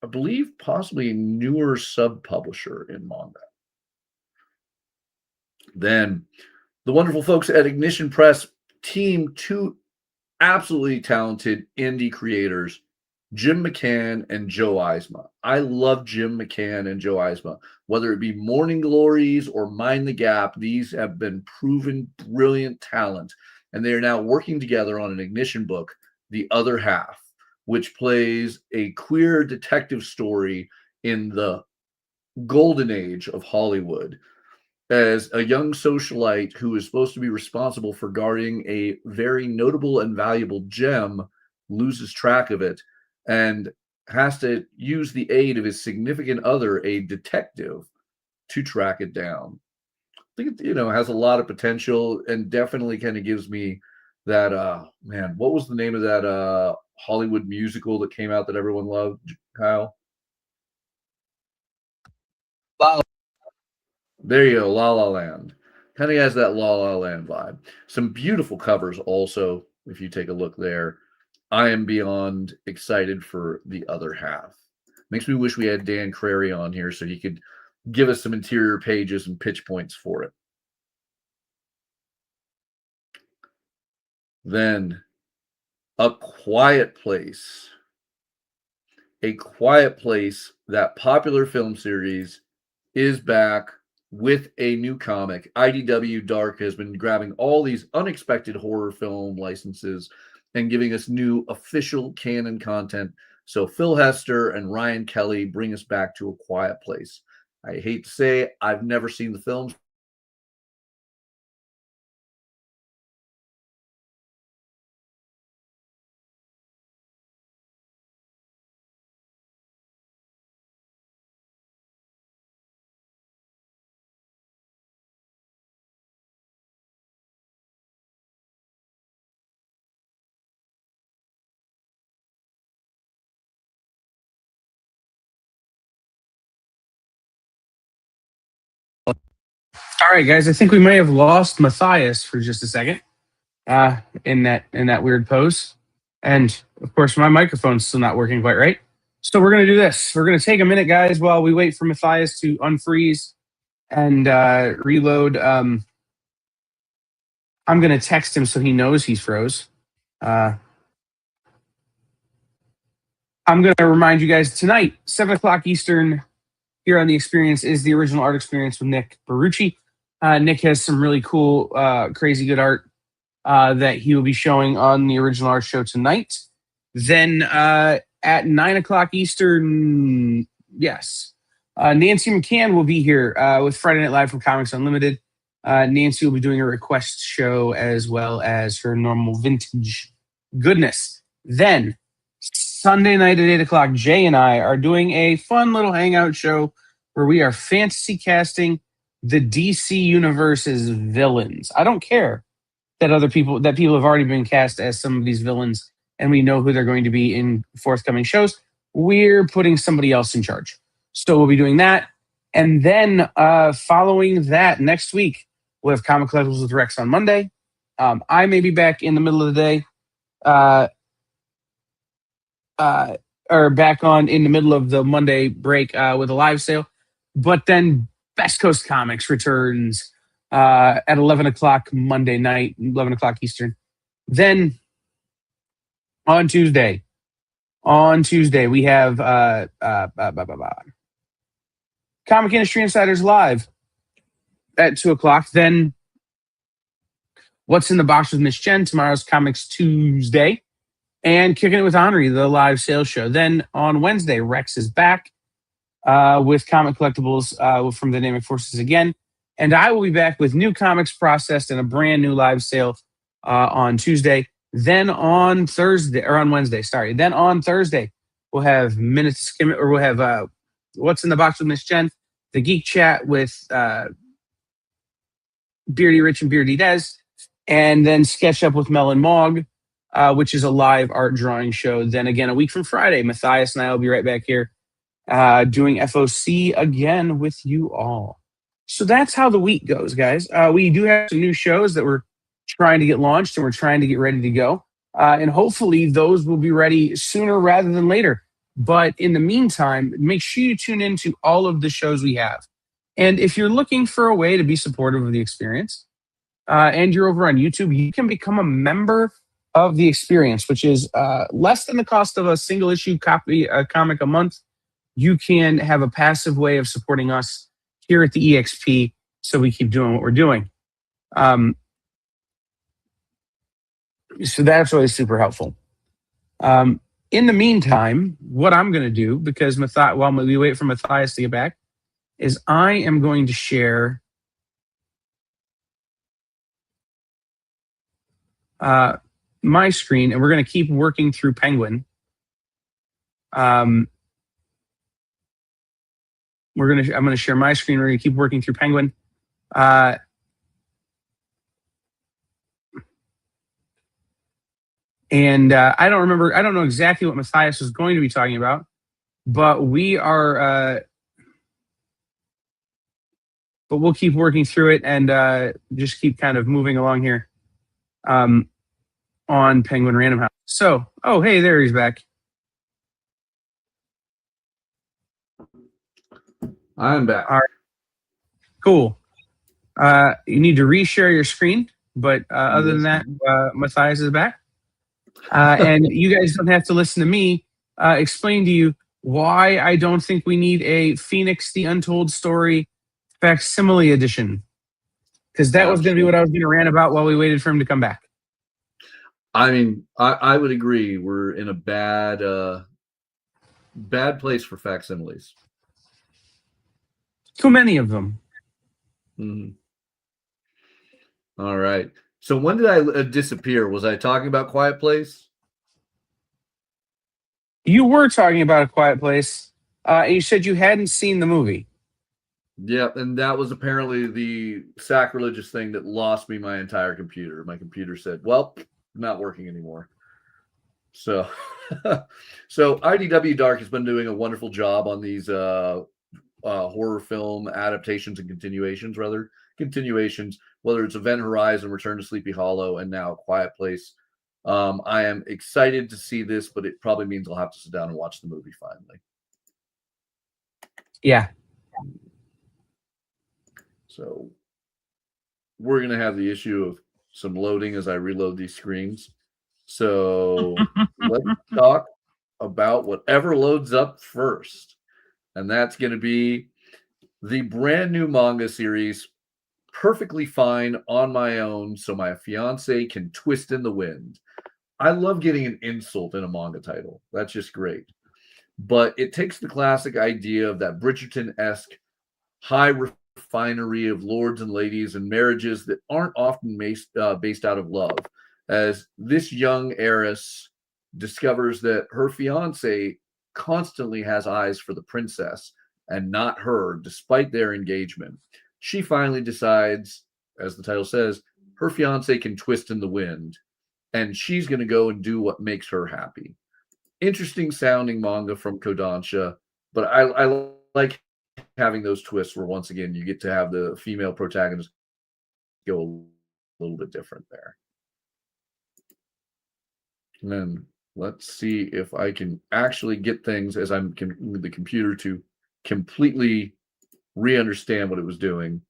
I believe, possibly a newer sub-publisher in manga. Then the wonderful folks at Ignition Press team two absolutely talented indie creators, Jim McCann and Joe Eisma. I love Jim McCann and Joe Eisma. Whether it be Morning Glories or Mind the Gap, these have been proven brilliant talent, and they are now working together on an Ignition book, The Other Half, which plays a queer detective story in the golden age of Hollywood, as a young socialite who is supposed to be responsible for guarding a very notable and valuable gem loses track of it and has to use the aid of his significant other, a detective, to track it down. I think it, has a lot of potential and definitely kind of gives me that man, what was the name of that Hollywood musical that came out that everyone loved, Kyle? There you go, La La Land. Kind of has that La La Land vibe. Some beautiful covers also, if you take a look there. I am beyond excited for the other half. Makes me wish we had Dan Crary on here so he could give us some interior pages and pitch points for it. Then, A Quiet Place. A Quiet Place, that popular film series, is back with a new comic. IDW Dark has been grabbing all these unexpected horror film licenses and giving us new official canon content. So Phil Hester and Ryan Kelly bring us back to A Quiet Place. I hate to say, I've never seen the films. All right, guys. I think we may have lost Matthias for just a second. In that weird pose, and of course my microphone's still not working quite right. So we're gonna do this. We're gonna take a minute, guys, while we wait for Matthias to unfreeze and reload. I'm gonna text him so he knows he's froze. I'm gonna remind you guys tonight, 7:00 Eastern, here on the Experience is the original art experience with Nick Barucci. Nick has some really cool, crazy good art that he will be showing on the original art show tonight. Then at 9:00 Eastern, yes, Nancy McCann will be here with Friday Night Live from Comics Unlimited. Nancy will be doing a request show as well as her normal vintage goodness. Then Sunday night at 8:00, Jay and I are doing a fun little hangout show where we are fantasy casting the DC Universe's villains. I don't care that people have already been cast as some of these villains and we know who they're going to be in forthcoming shows. We're putting somebody else in charge. So we'll be doing that. And then following that, next week, we'll have Comic Collectibles with Rex on Monday. I may be back in the middle of the day, or back on in the middle of the Monday break with a live sale. But then Best Coast Comics returns at 11:00 Monday night, 11:00 Eastern. Then on Tuesday, we have Comic Industry Insiders Live at 2:00. Then What's in the Box with Miss Jen, tomorrow's Comics Tuesday. And Kicking It with Henri, the live sales show. Then on Wednesday, Rex is back with Comic Collectibles from the Dynamic Forces again. And I will be back with new comics processed and a brand new live sale on Tuesday. Then on Wednesday, sorry. Then on Thursday, we'll have Minutes to Skim It, or we'll have What's in the Box with Miss Jen, the Geek Chat with Beardy Rich and Beardy Des, and then Sketch Up with Mel and Mog, which is a live art drawing show. Then again, a week from Friday, Matthias and I will be right back here doing FOC again with you all. So that's how the week goes, guys. We do have some new shows that we're trying to get launched and we're trying to get ready to go. And hopefully those will be ready sooner rather than later. But in the meantime, make sure you tune into all of the shows we have. And if you're looking for a way to be supportive of the experience, and you're over on YouTube, you can become a member of the experience, which is less than the cost of a single issue comic a month. You can have a passive way of supporting us here at the EXP so we keep doing what we're doing. So that's really super helpful. In the meantime, what I'm going to do, because while we wait for Matthias to get back, is I am going to share my screen, and we're going to keep working through Penguin. I'm going to share my screen. We're going to keep working through Penguin. And I don't know exactly what Mathias was going to be talking about, but we are, but we'll keep working through it and just keep kind of moving along here on Penguin Random House. So, oh, hey, there he's back. I'm back. All right. Cool. You need to reshare your screen, but other than that, Mathias is back. And you guys don't have to listen to me explain to you why I don't think we need a Phoenix the Untold Story facsimile edition. Because that was going to be what I was going to rant about while we waited for him to come back. I mean, I would agree. We're in a bad place for facsimiles. Too many of them. All right. So when did I disappear? Was I talking about Quiet Place? You were talking about A Quiet Place, and you said you hadn't seen the movie. Yeah, and that was apparently the sacrilegious thing that lost me my entire computer. My computer said, well, not working anymore. So, so IDW Dark has been doing a wonderful job on these horror film adaptations and continuations, whether it's Event Horizon, Return to Sleepy Hollow, and now Quiet Place. I am excited to see this, but it probably means I'll have to sit down and watch the movie finally. Yeah. So we're going to have the issue of some loading as I reload these screens. So let's talk about whatever loads up first. And that's going to be the brand new manga series, Perfectly Fine on My Own, so my fiance can twist in the wind. I love getting an insult in a manga title. That's just great. But it takes the classic idea of that Bridgerton-esque high refinery of lords and ladies and marriages that aren't often based out of love, as this young heiress discovers that her fiance constantly has eyes for the princess and not her, despite their engagement. She finally decides, as the title says, her fiance can twist in the wind, and she's going to go and do what makes her happy. Interesting sounding manga from Kodansha, but I like having those twists where, once again, you get to have the female protagonist go a little bit different there. And then let's see if I can actually get things as I'm with the computer to completely re-understand what it was doing.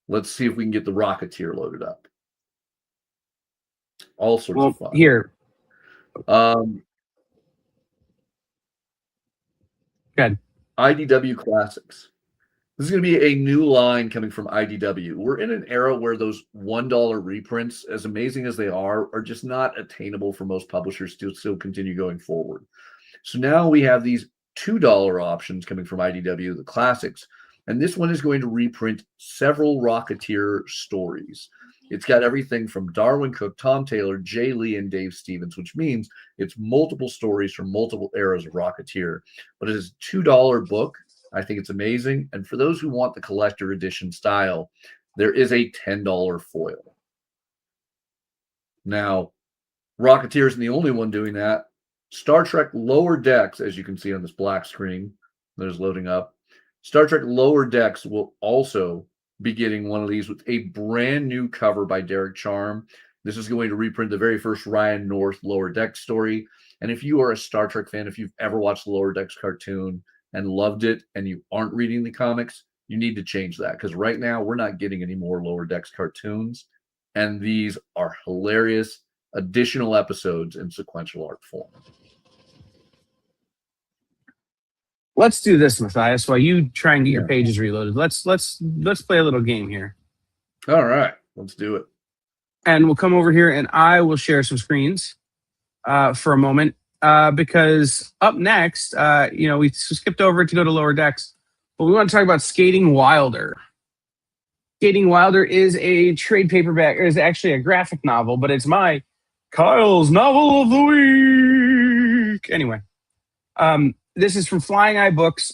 Let's see if we can get the Rocketeer loaded up. All sorts of fun. Here. Good. IDW Classics. This is going to be a new line coming from IDW. We're in an era where those $1 reprints, as amazing as they are just not attainable for most publishers to still continue going forward. So now we have these $2 options coming from IDW, the Classics, and this one is going to reprint several Rocketeer stories. It's got everything from Darwin Cook, Tom Taylor, Jay Lee, and Dave Stevens, which means it's multiple stories from multiple eras of Rocketeer. But it is a $2 book. I think it's amazing. And for those who want the collector edition style, there is a $10 foil. Now, Rocketeer isn't the only one doing that. Star Trek Lower Decks, as you can see on this black screen that is loading up, Star Trek Lower Decks will also be getting one of these with a brand new cover by Derek Charm. This is going to reprint the very first Ryan North Lower Decks story. And if you are a Star Trek fan, if you've ever watched the Lower Decks cartoon and loved it and you aren't reading the comics, you need to change that, because right now we're not getting any more Lower Decks cartoons, and these are hilarious additional episodes in sequential art form. Let's do this, Mathias, while you try and get your pages reloaded. Let's play a little game here. All right, let's do it. And we'll come over here and I will share some screens for a moment because up next, we skipped over to go to Lower Decks. But we want to talk about Skating Wilder. Skating Wilder is a trade paperback, or is actually a graphic novel, but it's my Kyle's novel of the week. Anyway, this is from Flying Eye Books.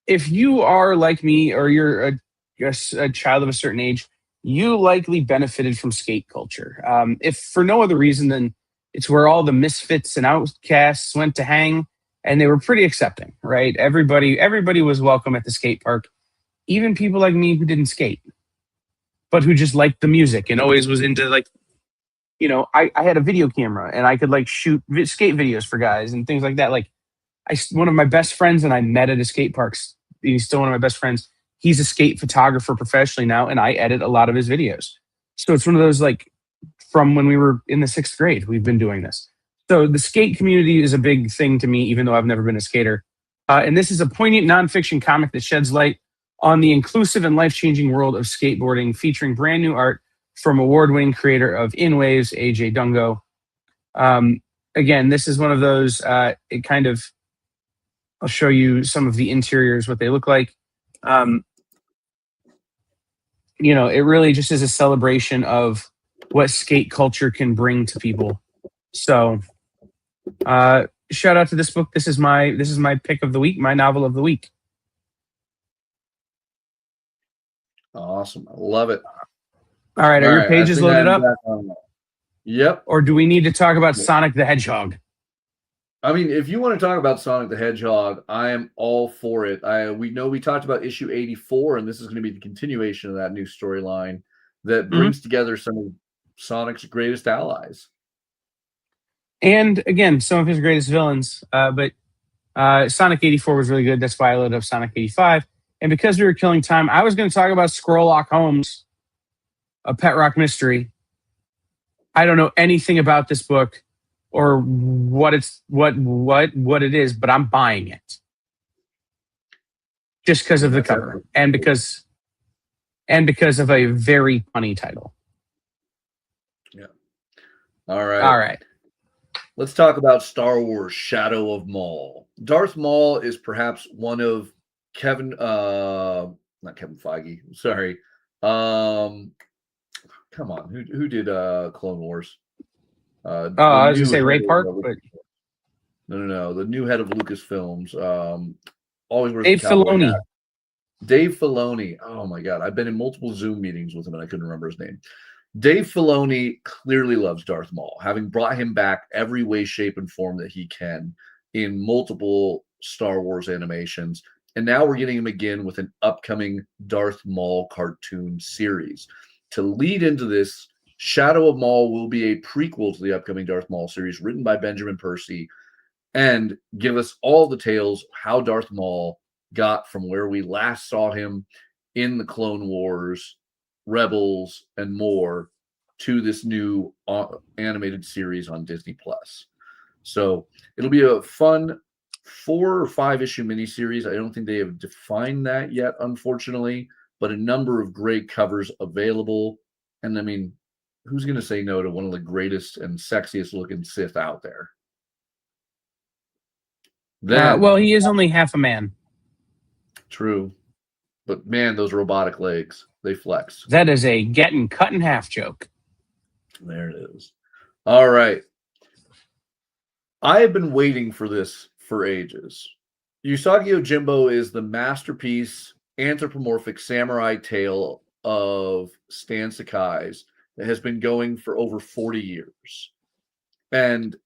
If you are like me, or you're a child of a certain age, you likely benefited from skate culture. If for no other reason than it's where all the misfits and outcasts went to hang, and they were pretty accepting, right? Everybody was welcome at the skate park, even people like me who didn't skate, but who just liked the music and always was into I had a video camera and I could shoot skate videos for guys and things like that. One of my best friends and I met at a skate park. He's still one of my best friends. He's a skate photographer professionally now, and I edit a lot of his videos. So it's one of those from when we were in the 6th grade, we've been doing this. So the skate community is a big thing to me, even though I've never been a skater. And this is a poignant nonfiction comic that sheds light on the inclusive and life-changing world of skateboarding, featuring brand new art from award-winning creator of In Waves, AJ Dungo. Again, this is one of those, I'll show you some of the interiors, what they look like. It really just is a celebration of what skate culture can bring to people. So shout out to this book. This is my pick of the week, my novel of the week. Awesome. I love it. All right. Are your pages loaded up? Yep. Or do we need to talk about Sonic the Hedgehog? I mean, if you want to talk about Sonic the Hedgehog, I am all for it. We talked about issue 84, and this is going to be the continuation of that new storyline that brings together some of Sonic's greatest allies. And again, some of his greatest villains. But Sonic 84 was really good. That's why I loaded up Sonic 85. And because we were killing time, I was going to talk about Scrollock Holmes, a Pet Rock mystery. I don't know anything about this book or what it is, but I'm buying it just because of the cover and because of a very funny title. Yeah. All right. Let's talk about Star Wars: Shadow of Maul. Darth Maul is perhaps one of not Kevin Feige. Sorry. Come on. Who did Clone Wars? I was going to say Ray Park, but no. The new head of Lucasfilms. Always wears Dave Filoni. Dave Filoni. Oh my God. I've been in multiple Zoom meetings with him and I couldn't remember his name. Dave Filoni clearly loves Darth Maul, having brought him back every way, shape, and form that he can in multiple Star Wars animations. And now we're getting him again with an upcoming Darth Maul cartoon series. To lead into this, Shadow of Maul will be a prequel to the upcoming Darth Maul series written by Benjamin Percy and give us all the tales how Darth Maul got from where we last saw him in the Clone Wars, Rebels, and more to this new animated series on Disney Plus. So it'll be a fun 4 or 5 issue miniseries. I don't think they have defined that yet, unfortunately, but a number of great covers available. And I mean, who's going to say no to one of the greatest and sexiest looking Sith out there? Well, he is only half a man. True. But man, those robotic legs, they flex. That is a getting cut in half joke. There it is. All right. I have been waiting for this for ages. Usagi Yojimbo is the masterpiece anthropomorphic samurai tale of Stan Sakai's that has been going for over 40 years. And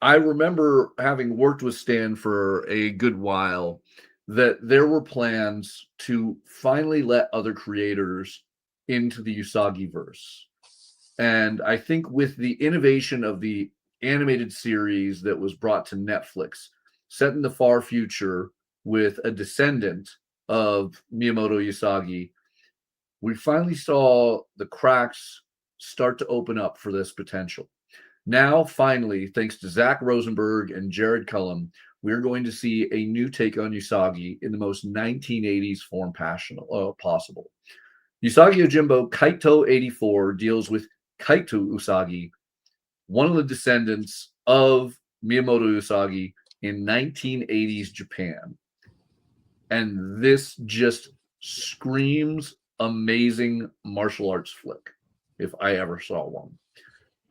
I remember having worked with Stan for a good while that there were plans to finally let other creators into the Usagi verse. And I think with the innovation of the animated series that was brought to Netflix, set in the far future with a descendant of Miyamoto Usagi, we finally saw the cracks start to open up for this potential. Now, finally, thanks to Zach Rosenberg and Jared Cullum, we're going to see a new take on Usagi in the most 1980s form possible. Usagi Yojimbo Kaito 84 deals with Kaito Usagi, one of the descendants of Miyamoto Usagi in 1980s Japan. and this just screams amazing martial arts flick if I ever saw one.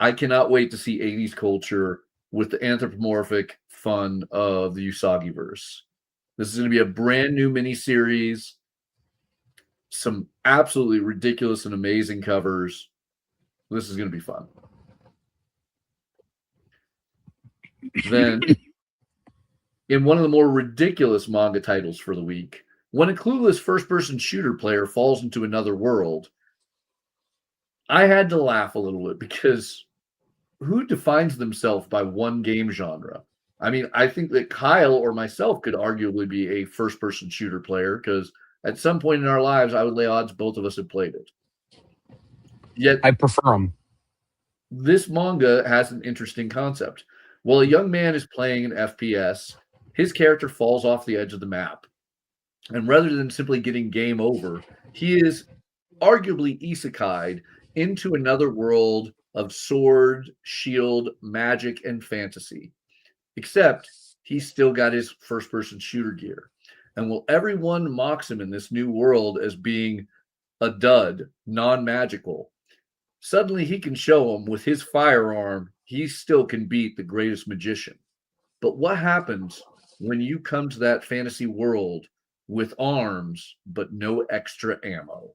I cannot wait to see 80s culture with the anthropomorphic fun of the Usagi-verse. This is going to be a brand new miniseries, some absolutely ridiculous and amazing covers. This is going to be fun. Then, in one of the more ridiculous manga titles for the week, when a clueless first-person shooter player falls into another world, I had to laugh a little bit because who defines themselves by one game genre? I mean, I think that Kyle or myself could arguably be a first-person shooter player because at some point in our lives, I would lay odds both of us had played it. Yet, I prefer them. This manga has an interesting concept. While a young man is playing an FPS, his character falls off the edge of the map. And rather than simply getting game over, he is arguably isekai'd into another world of sword, shield, magic, and fantasy. Except he's still got his first-person shooter gear. And while everyone mocks him in this new world as being a dud, non-magical, suddenly he can show them with his firearm, he still can beat the greatest magician. But what happens when you come to that fantasy world with arms but no extra ammo?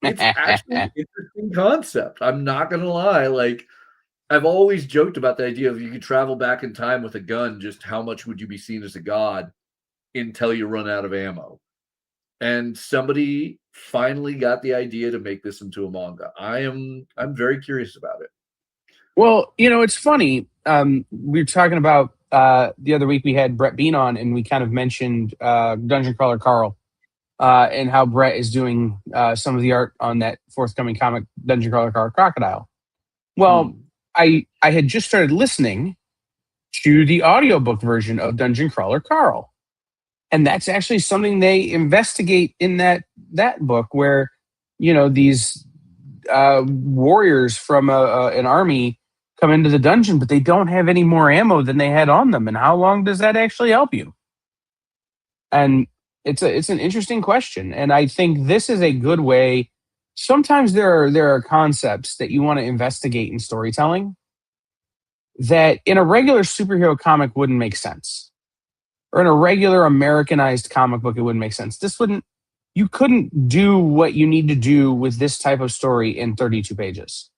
It's actually an interesting concept. I'm not going to lie. Like, I've always joked about the idea of you could travel back in time with a gun, just how much would you be seen as a god until you run out of ammo? And somebody finally got the idea to make this into a manga. I'm very curious about it. Well, it's funny. We were talking about the other week we had Brett Bean on, and we kind of mentioned Dungeon Crawler Carl and how Brett is doing some of the art on that forthcoming comic, Dungeon Crawler Carl Crocodile. Well, I had just started listening to the audiobook version of Dungeon Crawler Carl. And that's actually something they investigate in that book where, these warriors from an army come into the dungeon, but they don't have any more ammo than they had on them. And how long does that actually help you? And it's an interesting question. And I think this is a good way. Sometimes there are concepts that you want to investigate in storytelling that in a regular superhero comic wouldn't make sense. Or in a regular Americanized comic book, it wouldn't make sense. You couldn't do what you need to do with this type of story in 32 pages.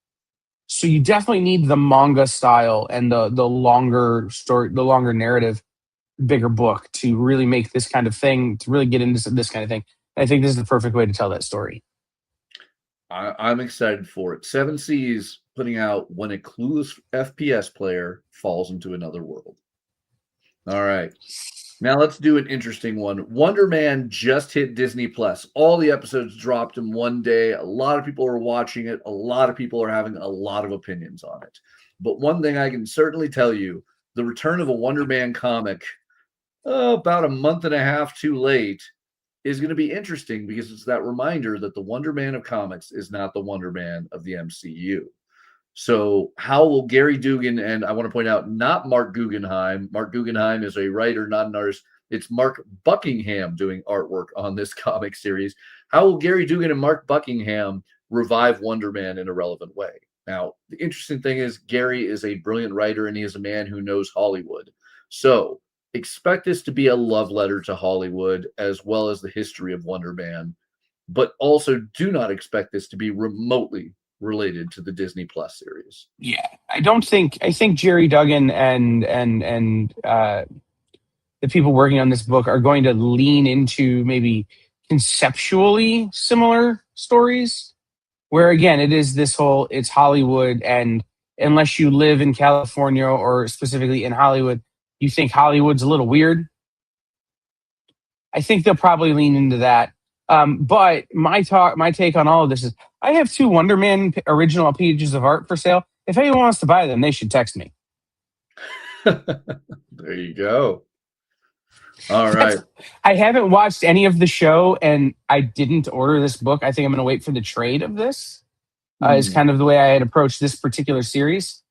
So you definitely need the manga style and the longer story, the longer narrative, bigger book to really make this kind of thing, to really get into this kind of thing. I think this is the perfect way to tell that story. I'm excited for it. Seven Seas putting out When a Clueless FPS Player Falls into Another World. All right. Now let's do an interesting one. Wonder Man just hit Disney Plus. All the episodes dropped in one day. A lot of people are watching it. A lot of people are having a lot of opinions on it. But one thing I can certainly tell you, the return of a Wonder Man comic, about a month and a half too late, is going to be interesting because it's that reminder that the Wonder Man of comics is not the Wonder Man of the MCU. So how will Gary Dugan, and I want to point out, not Mark Guggenheim. Mark Guggenheim is a writer, not an artist. It's Mark Buckingham doing artwork on this comic series. How will Gary Dugan and Mark Buckingham revive Wonder Man in a relevant way? Now, the interesting thing is Gary is a brilliant writer, and he is a man who knows Hollywood. So expect this to be a love letter to Hollywood as well as the history of Wonder Man. But also do not expect this to be remotely related to the Disney Plus series. Yeah, I think Jerry Duggan and the people working on this book are going to lean into maybe conceptually similar stories, where again it is this whole it's Hollywood, and unless you live in California or specifically in Hollywood, you think Hollywood's a little weird. I think they'll probably lean into that. But my take on all of this is I have 2 Wonder Man original pages of art for sale. If anyone wants to buy them, they should text me. There you go. All right. I haven't watched any of the show, and I didn't order this book. I think I'm going to wait for the trade of this. Is kind of the way I had approached this particular series.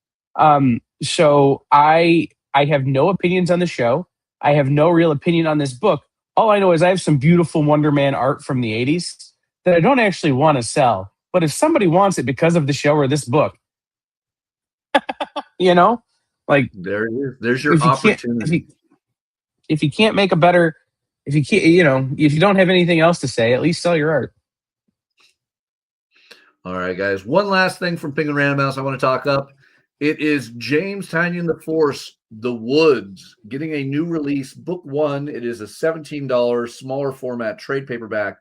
So I have no opinions on the show. I have no real opinion on this book. All I know is I have some beautiful Wonder Man art from the 80s that I don't actually want to sell. But if somebody wants it because of the show or this book, you know, like There it is. There's your if you can't, opportunity. if you can't make a better, if you can't, you know, if you don't have anything else to say, at least sell your art. All right, guys. One last thing from Pink and Random House I want to talk up. It is James Tynion the Force, The Woods, getting a new release, book 1. It is a $17 smaller format trade paperback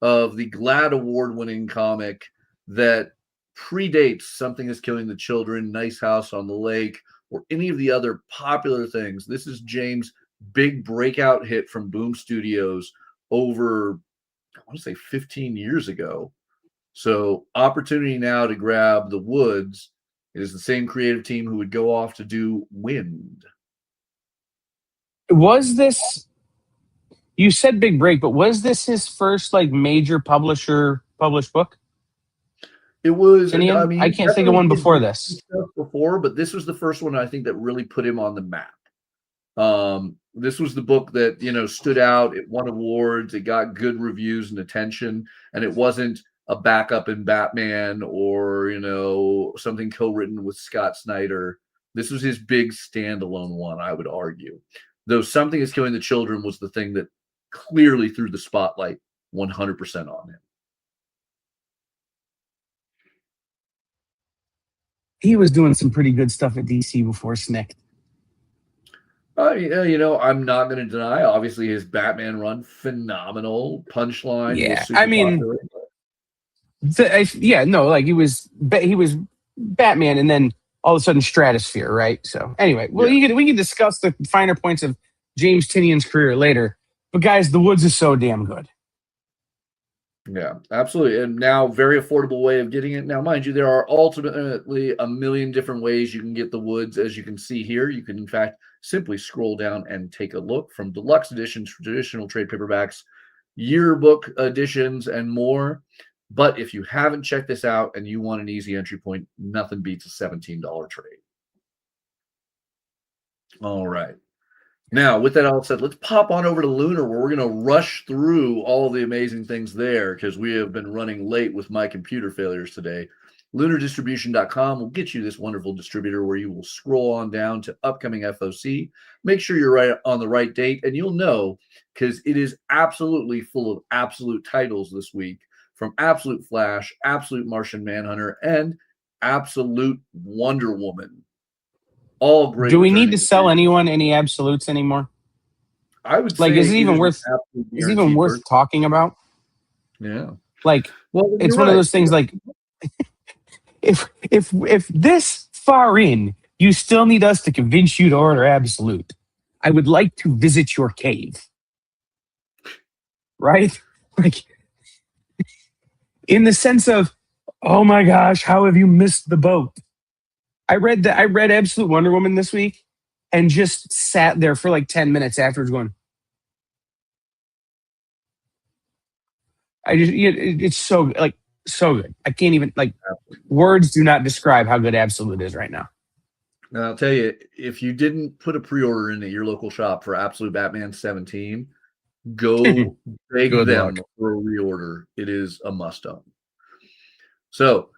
of the GLAAD award-winning comic that predates Something is Killing the Children, Nice House on the Lake, or any of the other popular things. This is James' big breakout hit from Boom Studios over, I want to say 15 years ago. So opportunity now to grab The Woods. It is the same creative team who would go off to do Wind. Was this, you said big break, but was this his first like major publisher published book? It was. Tynion? I mean, I can't think of one before this. Stuff before, but this was the first one I think that really put him on the map. This was the book that, you know, stood out. It won awards. It got good reviews and attention, and it wasn't a backup in Batman or, you know, something co-written with Scott Snyder. This was his big standalone one, I would argue. Though Something is Killing the Children was the thing that clearly threw the spotlight 100% on him. He was doing some pretty good stuff at DC before Snick. You know, I'm not going to deny, obviously, his Batman run, phenomenal. Punchline. Yeah, was super I mean, popular. Like he was Batman, and then all of a sudden Stratosphere, right? So anyway, well, we can discuss the finer points of James Tynion's career later. But guys, The Woods is so damn good. Yeah, absolutely. And now, very affordable way of getting it. Now, mind you, there are ultimately a million different ways you can get The Woods. As you can see here, you can, in fact, simply scroll down and take a look, from deluxe editions, traditional trade paperbacks, yearbook editions, and more. But if you haven't checked this out and you want an easy entry point, nothing beats a $17 trade. All right. Now, with that all said, let's pop on over to Lunar, where we're going to rush through all the amazing things there because we have been running late with my computer failures today. LunarDistribution.com will get you this wonderful distributor where you will scroll on down to upcoming FOC. Make sure you're right on the right date, and you'll know because it is absolutely full of absolute titles this week, from Absolute Flash, Absolute Martian Manhunter, and Absolute Wonder Woman. All great. Do we need to sell anyone any absolutes anymore? I would like, say, is it even worth talking about? Yeah. Like, well, it's one of those things. Like, if this far in, you still need us to convince you to order absolute, I would like to visit your cave. Right? Like, in the sense of, oh my gosh, how have you missed the boat? I read Absolute Wonder Woman this week and just sat there for like 10 minutes afterwards going, it's so good. I can't even, like, words do not describe how good Absolute is right now. Now, I'll tell you, if you didn't put a pre-order in at your local shop for Absolute Batman 17, go beg them for a reorder. It is a must-own. So,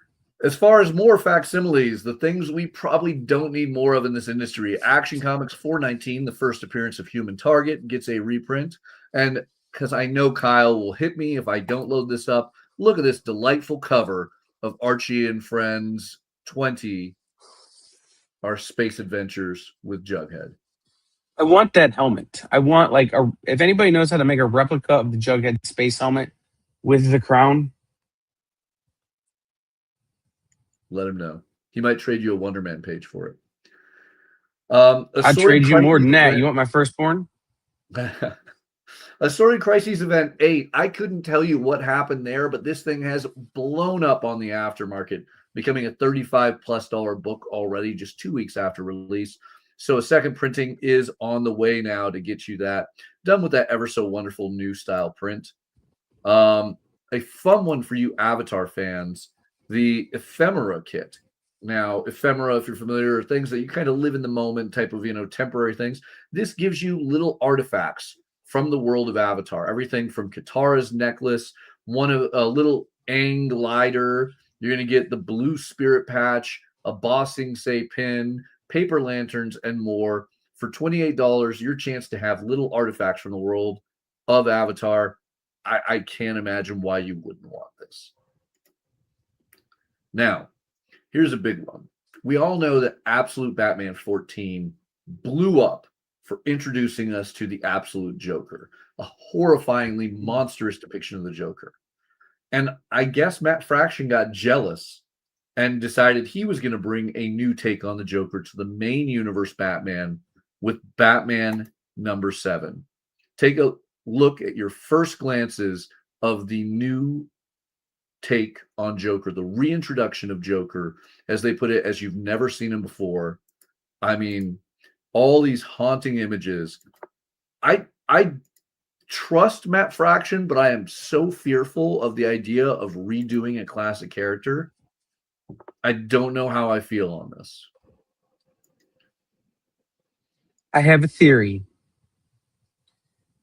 as far as more facsimiles, the things we probably don't need more of in this industry, Action Comics 419, the first appearance of Human Target, gets a reprint. And because I know Kyle will hit me if I don't load this up, look at this delightful cover of Archie and Friends 20, our space adventures with Jughead. I want that helmet. I want, like, if anybody knows how to make a replica of the Jughead space helmet with the crown, let him know. He might trade you a Wonder Man page for it. I'd trade you more than that. You want my firstborn? Assorted Crises Event 8. I couldn't tell you what happened there, but this thing has blown up on the aftermarket, becoming a $35+ book already just 2 weeks after release. So a second printing is on the way now to get you that. Done with that ever so wonderful new style print. A fun one for you Avatar fans, the Ephemera kit. Now, ephemera, if you're familiar, are things that you kind of live in the moment type of, temporary things. This gives you little artifacts from the world of Avatar. Everything from Katara's necklace, a little Aang glider. You're going to get the blue spirit patch, a Bossing Say pin, paper lanterns, and more. For $28, your chance to have little artifacts from the world of Avatar. I can't imagine why you wouldn't want this. Now, here's a big one. We all know that Absolute Batman 14 blew up for introducing us to the Absolute Joker, a horrifyingly monstrous depiction of the Joker. And I guess Matt Fraction got jealous and decided he was going to bring a new take on the Joker to the main universe Batman with Batman #7. Take a look at your first glances of the new take on Joker, the reintroduction of Joker, as they put it, as you've never seen him before. I mean, all these haunting images. I trust Matt Fraction, but I am so fearful of the idea of redoing a classic character. I don't know how I feel on this. I have a theory.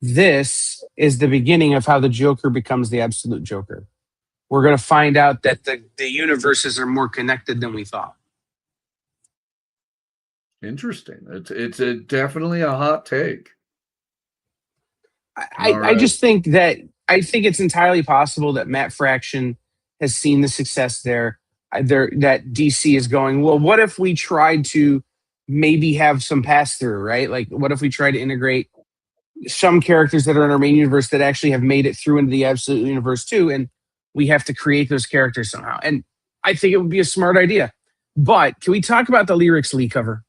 This is the beginning of how the Joker becomes the absolute Joker. We're going to find out that the universes are more connected than we thought. Interesting. It's definitely a hot take. I just think that it's entirely possible that Matt Fraction has seen the success there. That DC is going, well, what if we tried to maybe have some pass through, right? Like, what if we try to integrate some characters that are in our main universe that actually have made it through into the absolute universe too, and we have to create those characters somehow. And I think it would be a smart idea. But can we talk about the Lyrics Lee cover?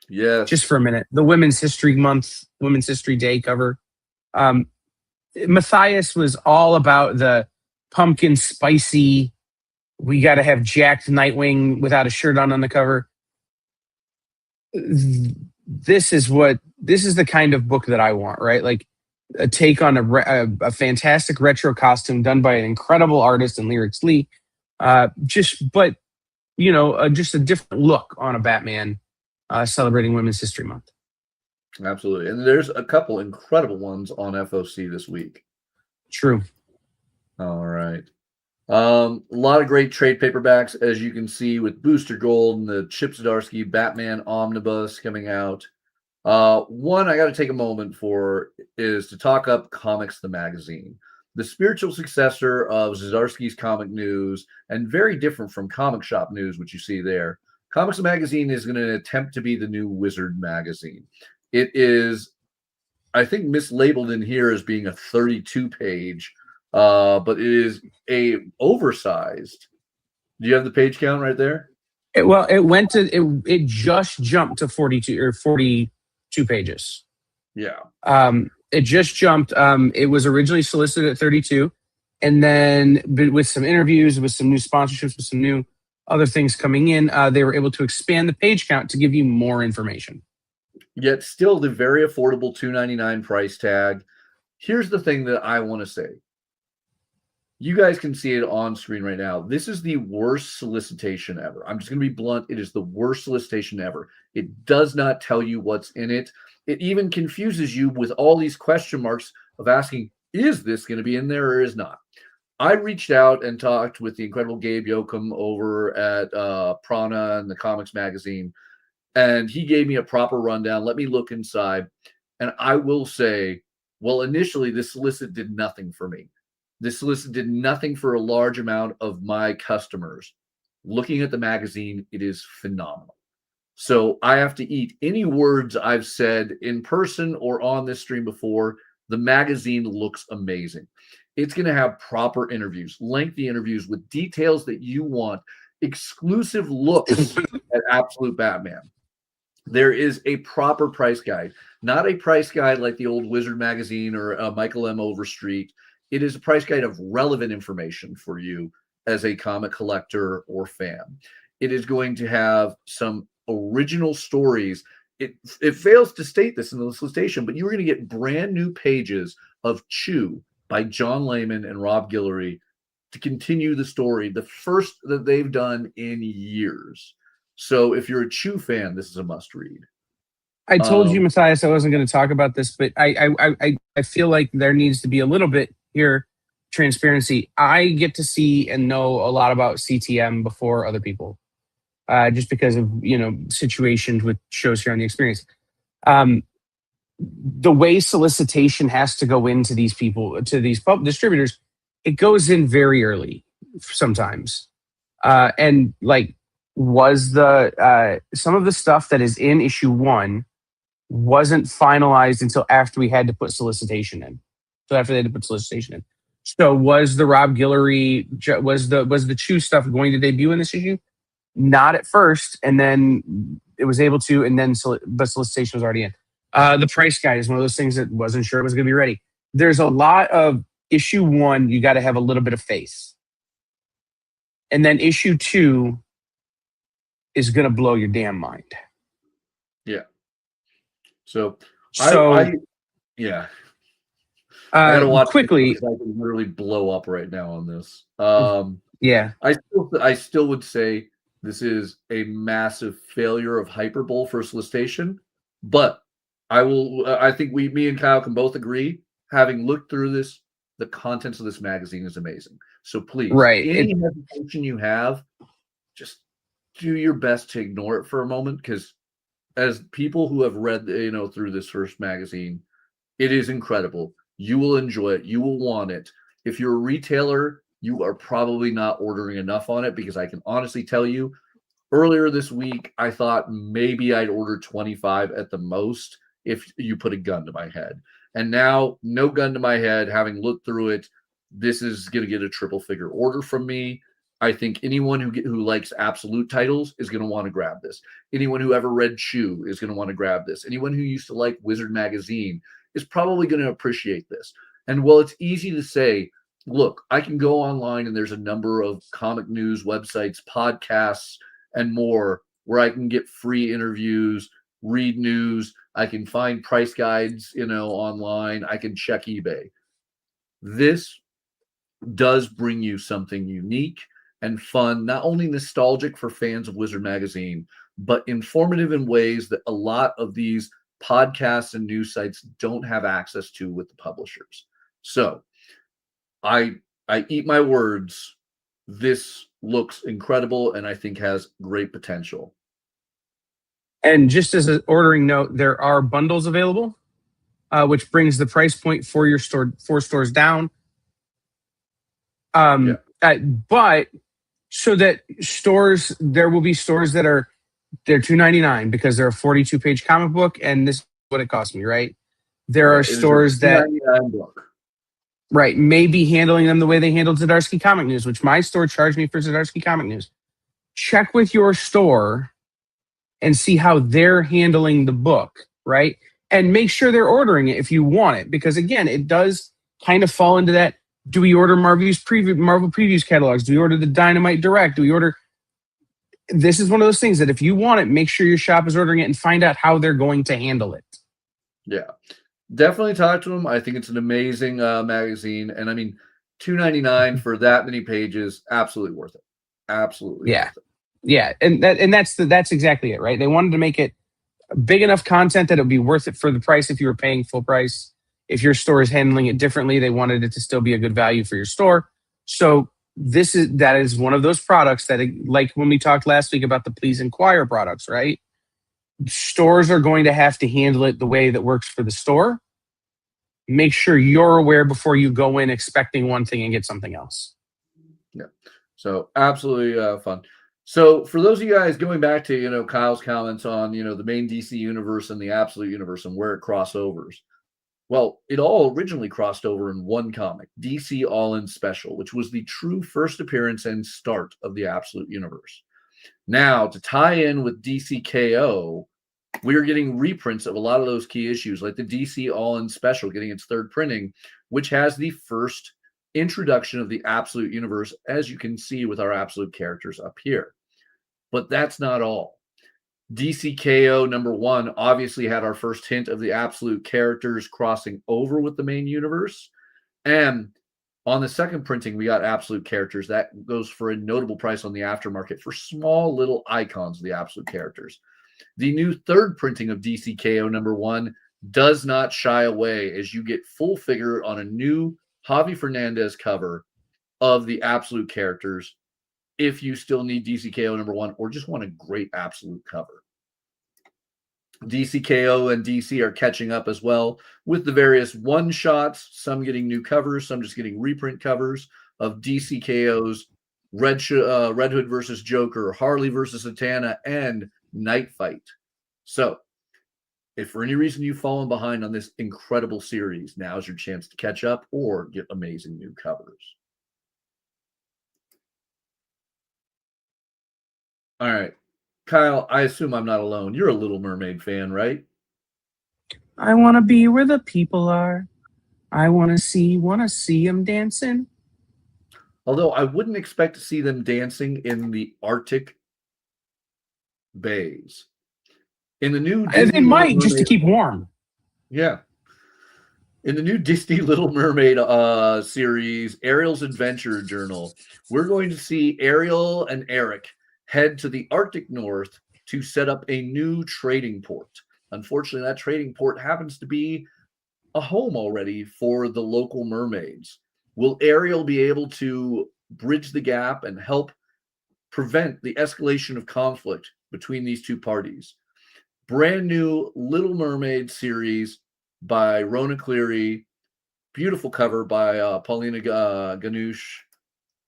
Yes. Just for a minute. The Women's History Month, Women's History Day cover. Mathias was all about the pumpkin spicy, we got to have jacked Nightwing without a shirt on the cover. This is the kind of book that I want, right? Like a take on a fantastic retro costume done by an incredible artist in Lyrics Lee. Just a different look on a Batman celebrating Women's History Month. Absolutely. And there's a couple incredible ones on FOC this week. True. All right. A lot of great trade paperbacks, as you can see, with Booster Gold and the Chip Zdarsky Batman Omnibus coming out. One I got to take a moment for is to talk up Comics the Magazine, the spiritual successor of Zdarsky's Comic News, and very different from Comic Shop News, which you see there. Comics the Magazine is going to attempt to be the new Wizard magazine. It is, I think, mislabeled in here as being a 32-page, but it is a oversized. Do you have the page count right there? It just jumped to 42 or 42 pages. Yeah. It just jumped. It was originally solicited at 32, and then with some interviews, with some new sponsorships, with some new other things coming in, they were able to expand the page count to give you more information. Yet still the very affordable $2.99 price tag. Here's the thing that I want to say. You guys can see it on screen right now. This is the worst solicitation ever. I'm just going to be blunt. It is the worst solicitation ever. It does not tell you what's in it. It even confuses you with all these question marks of asking, is this going to be in there or is not? I reached out and talked with the incredible Gabe Yoakum over at Prana and the Comics Magazine, and he gave me a proper rundown. Let me look inside. And I will say, well, initially, this solicit did nothing for me. This solicit did nothing for a large amount of my customers. Looking at the magazine, it is phenomenal. So I have to eat any words I've said in person or on this stream before. The magazine looks amazing. It's going to have proper interviews, lengthy interviews with details that you want, exclusive looks at Absolute Batman. There is a proper price guide, not a price guide like the old Wizard magazine or Michael M. Overstreet. It is a price guide of relevant information for you as a comic collector or fan. It is going to have some original stories. It fails to state this in the solicitation, but you're going to get brand new pages of Chew by John Layman and Rob Guillory to continue the story, the first that they've done in years. So if you're a Chew fan, this is a must read. I told you, Matthias, I wasn't going to talk about this, but I feel like there needs to be a little bit here transparency. I get to see and know a lot about CTM before other people, just because of situations with shows here on the experience. The way solicitation has to go into these people, to these distributors, it goes in very early sometimes, and like was the some of the stuff that is in issue 1 wasn't finalized until after we had to put solicitation in. So after they had to put solicitation in. So was the Rob Guillory, was the Chew stuff going to debut in this issue? Not at first, and then it was able to, and then but solicitation was already in. The price guide is one of those things that wasn't sure it was going to be ready. There's a lot of issue 1, you got to have a little bit of faith. And then issue 2 is going to blow your damn mind. Yeah. So yeah. I gotta watch quickly. I can literally blow up right now on this. Yeah. I still would say this is a massive failure of hyperbole for solicitation, but I think me and Kyle can both agree, having looked through this, the contents of this magazine is amazing. So please, any hesitation you have, just do your best to ignore it for a moment, because as people who have read, through this first magazine, it is incredible. You will enjoy it. You will want it. If you're a retailer, you are probably not ordering enough on it, because I can honestly tell you, earlier this week, I thought maybe I'd order 25 at the most if you put a gun to my head. And now, no gun to my head, having looked through it, this is going to get a triple figure order from me. I think anyone who likes absolute titles is going to want to grab this. Anyone who ever read Chew is going to want to grab this. Anyone who used to like Wizard Magazine is probably going to appreciate this. And while it's easy to say, look, I can go online and there's a number of comic news websites, podcasts, and more where I can get free interviews, read news. I can find price guides, online. I can check eBay. This does bring you something unique and fun, not only nostalgic for fans of Wizard Magazine, but informative in ways that a lot of these podcasts and news sites don't have access to with the publishers. So I eat my words. This looks incredible and I think has great potential. And just as an ordering note, there are bundles available, which brings the price point for your store, 4 stores down. But so that stores, there will be stores that they're $2.99 because they're a 42-page comic book, and this is what it cost me, right? There are stores that maybe handling them the way they handled Zdarsky Comic News, which my store charged me for Zdarsky Comic News. Check with your store and see how they're handling the book, right? And make sure they're ordering it if you want it, because again, it does kind of fall into that. Do we order Marvel Previews catalogs? Do we order the Dynamite Direct? Do we order? This is one of those things that if you want it, make sure your shop is ordering it and find out how they're going to handle it. Yeah, definitely talk to them. I think it's an amazing magazine. And I mean, $2.99 for that many pages, absolutely worth it. Absolutely worth it. Yeah, and that's exactly it, right? They wanted to make it big enough content that it would be worth it for the price if you were paying full price. If your store is handling it differently, they wanted it to still be a good value for your store. So that is one of those products that, like when we talked last week about the Please Inquire products, right? Stores are going to have to handle it the way that works for the store. Make sure you're aware before you go in expecting one thing and get something else. Yeah. So absolutely fun. So for those of you guys going back to, Kyle's comments on, the main DC universe and the Absolute universe and where it crossovers. Well, it all originally crossed over in one comic, DC All-In Special, which was the true first appearance and start of the Absolute universe. Now, to tie in with DC KO, we're getting reprints of a lot of those key issues, like the DC All-In Special getting its 3rd printing, which has the first introduction of the Absolute universe, as you can see with our Absolute characters up here. But that's not all. DCKO #1 obviously had our first hint of the Absolute characters crossing over with the main universe. And on the 2nd printing, we got Absolute characters. That goes for a notable price on the aftermarket for small little icons of the Absolute characters. The new third printing of DCKO #1 does not shy away as you get full figure on a new Javi Fernandez cover of the Absolute characters if you still need DCKO #1 or just want a great Absolute cover. DCKO and DC are catching up as well with the various one-shots, some getting new covers, some just getting reprint covers of DCKO's Red Hood versus Joker, Harley versus Satana, and Night Fight. So, if for any reason you've fallen behind on this incredible series, now's your chance to catch up or get amazing new covers. All right. Kyle, I assume I'm not alone. You're a Little Mermaid fan, right? I want to be where the people are. I want to see them dancing. Although I wouldn't expect to see them dancing in the Arctic bays. In the new Disney They might, Little just to Mermaid- keep warm. Yeah. In the new Disney Little Mermaid series, Ariel's Adventure Journal, we're going to see Ariel and Eric head to the Arctic North to set up a new trading port. Unfortunately, that trading port happens to be a home already for the local mermaids. Will Ariel be able to bridge the gap and help prevent the escalation of conflict between these two parties? Brand new Little Mermaid series by Rona Cleary. Beautiful cover by Paulina Ganush.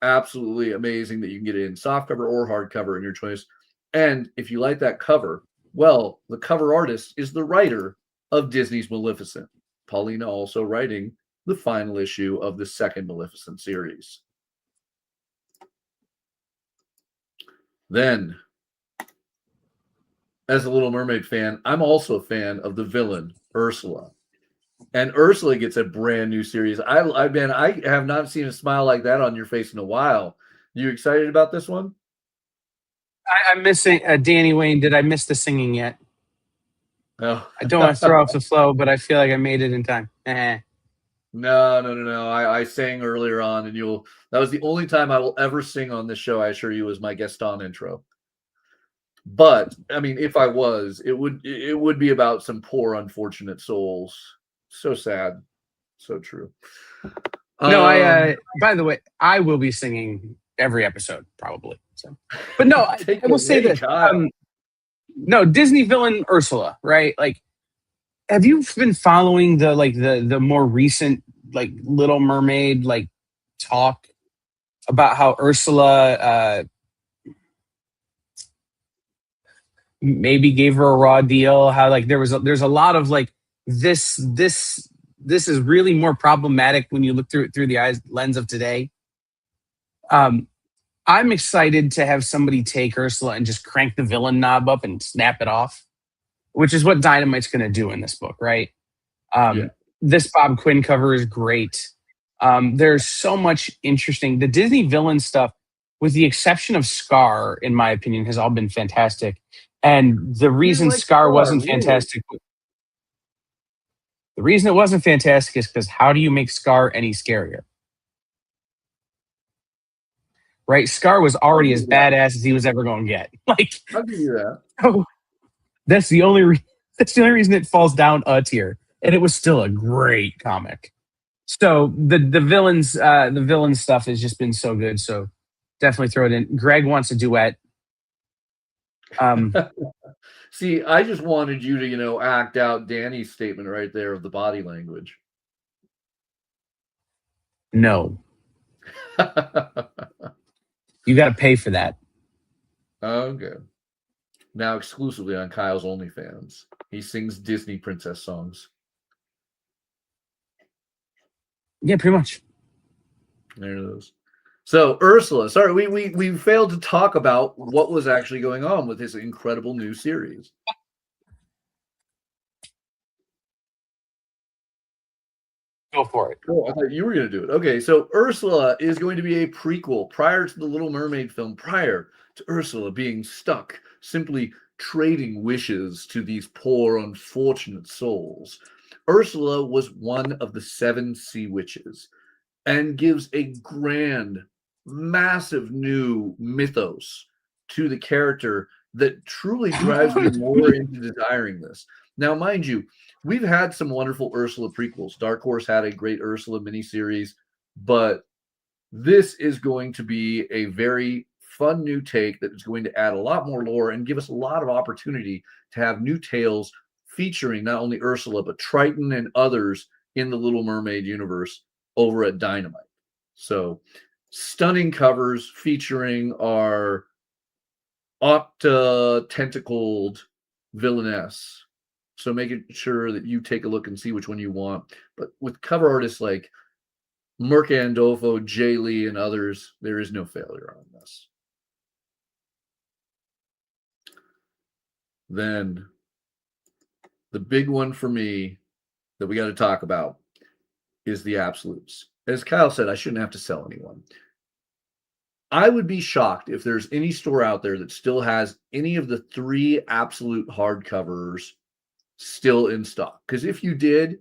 Absolutely amazing that you can get it in softcover or hardcover in your choice. And if you like that cover, well, the cover artist is the writer of Disney's Maleficent. Paulina also writing the final issue of the second Maleficent series. Then, as a Little Mermaid fan, I'm also a fan of the villain, Ursula. And Ursula gets a brand new series. I have not seen a smile like that on your face in a while. You excited about this one? I'm missing Danny Wayne. Did I miss the singing yet? No. I don't want to throw off the flow, but I feel like I made it in time. No. I sang earlier on, and that was the only time I will ever sing on this show, I assure you, is my Gaston intro. But I mean, if I was, it would be about some poor, unfortunate souls. So sad. So true. No, by the way, I will be singing every episode, probably. So, but no, I will say this. No, Disney villain Ursula, right? Like, have you been following the more recent Little Mermaid talk about how Ursula maybe gave her a raw deal? How there's a lot of this is really more problematic when you look through the lens of today. I'm excited to have somebody take Ursula and just crank the villain knob up and snap it off, which is what Dynamite's going to do in this book, right? This Bob Quinn cover is great. There's so much interesting. The Disney villain stuff, with the exception of Scar, in my opinion, has all been fantastic. And the reason Scar wasn't fantastic, the reason it wasn't fantastic is because how do you make Scar any scarier? Right? Scar was already as badass as he was ever going to get. I'll give you that. Oh, that's the only reason it falls down a tier, and it was still a great comic. So the villain stuff has just been so good. So definitely throw it in. Greg wants a duet. See, I just wanted you to, act out Danny's statement right there of the body language. No. You got to pay for that. Okay. Now exclusively on Kyle's OnlyFans. He sings Disney princess songs. Yeah, pretty much. There it is. So Ursula, sorry, we failed to talk about what was actually going on with this incredible new series. Go for it. Oh, I thought you were going to do it. Okay, so Ursula is going to be a prequel prior to the Little Mermaid film, prior to Ursula being stuck, simply trading wishes to these poor, unfortunate souls. Ursula was one of the 7 sea witches and gives a grand, massive new mythos to the character that truly drives me more into desiring this. Now, mind you, we've had some wonderful Ursula prequels. Dark Horse had a great Ursula miniseries, but this is going to be a very fun new take that is going to add a lot more lore and give us a lot of opportunity to have new tales featuring not only Ursula, but Triton and others in the Little Mermaid universe over at Dynamite. So stunning covers featuring our tentacled villainess. So making sure that you take a look and see which one you want. But with cover artists like Mirka Andolfo, Jay Lee, and others, there is no failure on this. Then the big one for me that we got to talk about is the absolutes. As Kyle said, I shouldn't have to sell anyone. I would be shocked if there's any store out there that still has any of the 3 absolute hardcovers still in stock. Because if you did,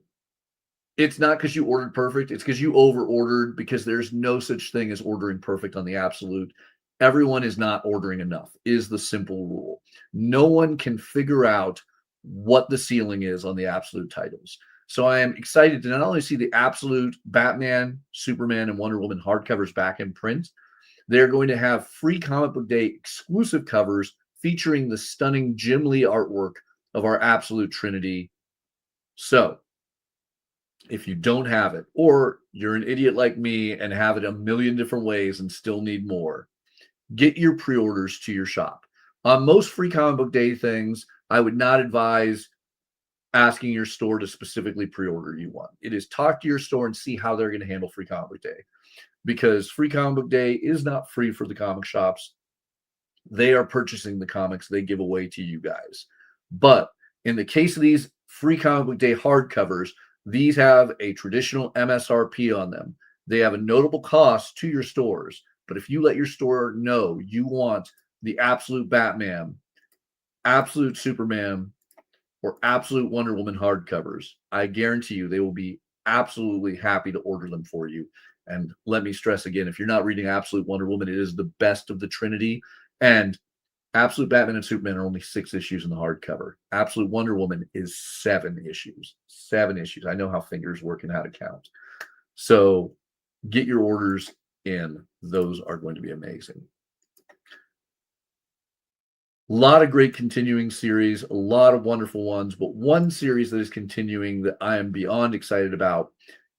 it's not because you ordered perfect. It's because you over-ordered, because there's no such thing as ordering perfect on the absolute. Everyone is not ordering enough, is the simple rule. No one can figure out what the ceiling is on the absolute titles. So I am excited to not only see the absolute Batman, Superman, and Wonder Woman hardcovers back in print, they're going to have free Comic Book Day exclusive covers featuring the stunning Jim Lee artwork of our absolute trinity. So if you don't have it, or you're an idiot like me and have it a million different ways and still need more, get your pre-orders to your shop. On most free Comic Book Day things, I would not advise asking your store to specifically pre-order you one. It is talk to your store and see how they're going to handle free Comic Book Day, because free Comic Book Day is not free for the comic shops. They are purchasing the comics they give away to you guys. But in the case of these free Comic Book Day hardcovers, these have a traditional MSRP on them. They have a notable cost to your stores. But if you let your store know you want the absolute Batman, absolute Superman, or absolute Wonder Woman hardcovers, I guarantee you they will be absolutely happy to order them for you. And let me stress again, if you're not reading Absolute Wonder Woman, it is the best of the Trinity. And Absolute Batman and Superman are only 6 issues in the hardcover. Absolute Wonder Woman is 7 issues. 7 issues. I know how fingers work and how to count. So get your orders in. Those are going to be amazing. A lot of great continuing series, a lot of wonderful ones, but one series that is continuing that I am beyond excited about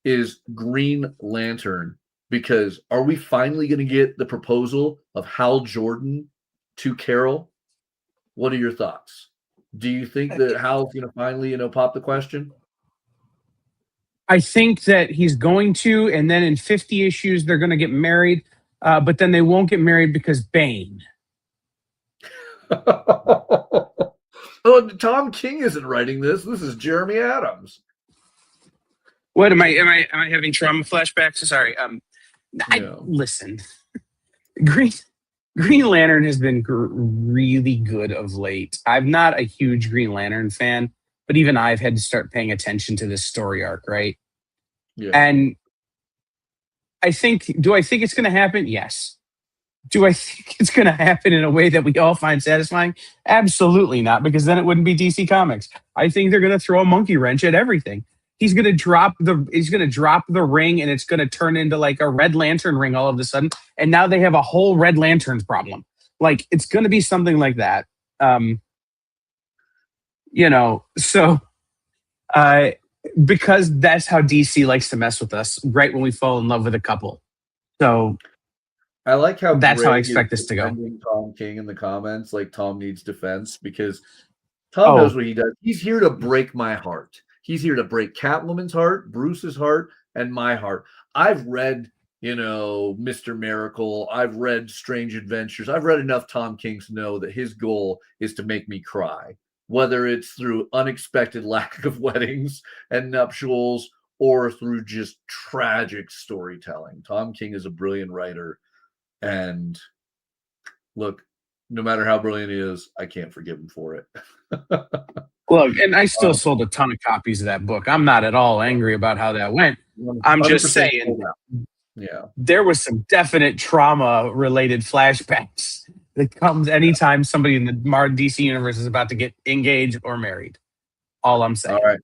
is Green Lantern, because are we finally going to get the proposal of Hal Jordan to Carol? What are your thoughts? Do you think that Hal's going to finally, pop the question? I think that he's going to, and then in 50 issues, they're going to get married, but then they won't get married because Bane. Oh, Tom King isn't writing this. This is Jeremy Adams. What am I having trauma flashbacks? Sorry. No. Listen. Green Lantern has been really good of late. I'm not a huge Green Lantern fan, but even I've had to start paying attention to this story arc, right? Yeah. And do I think it's going to happen? Yes. Do I think it's going to happen in a way that we all find satisfying? Absolutely not, because then it wouldn't be DC Comics. I think they're going to throw a monkey wrench at everything. He's going to drop the ring, and it's going to turn into like a Red Lantern ring all of a sudden. And now they have a whole Red Lanterns problem. Like, it's going to be something like that. Because that's how DC likes to mess with us right when we fall in love with a couple. So I like how that's how I Greg expect is this to go. defending Tom King in the comments, like Tom needs defense, because Tom knows what he does. He's here to break my heart. He's here to break Catwoman's heart, Bruce's heart, and my heart. I've read, Mr. Miracle. I've read Strange Adventures. I've read enough Tom King to know that his goal is to make me cry, whether it's through unexpected lack of weddings and nuptials or through just tragic storytelling. Tom King is a brilliant writer. And look, no matter how brilliant he is, I can't forgive him for it. Look, and I still sold a ton of copies of that book. I'm not at all angry about how that went. I'm just saying, yeah, there was some definite trauma-related flashbacks that comes anytime somebody in the DC universe is about to get engaged or married. All I'm saying. All right.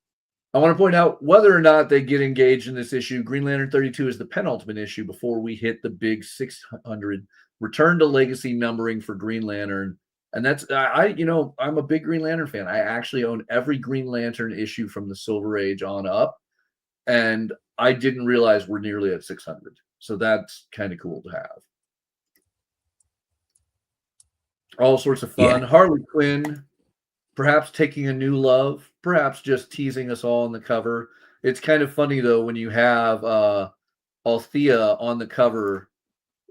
I want to point out whether or not they get engaged in this issue. Green Lantern 32 is the penultimate issue before we hit the big 600 return to legacy numbering for Green Lantern. And that's I'm a big Green Lantern fan. I actually own every Green Lantern issue from the Silver Age on up. And I didn't realize we're nearly at 600. So that's kind of cool to have. All sorts of fun. Yeah. Harley Quinn, perhaps taking a new love, perhaps just teasing us all on the cover. It's kind of funny, though, when you have Althea on the cover,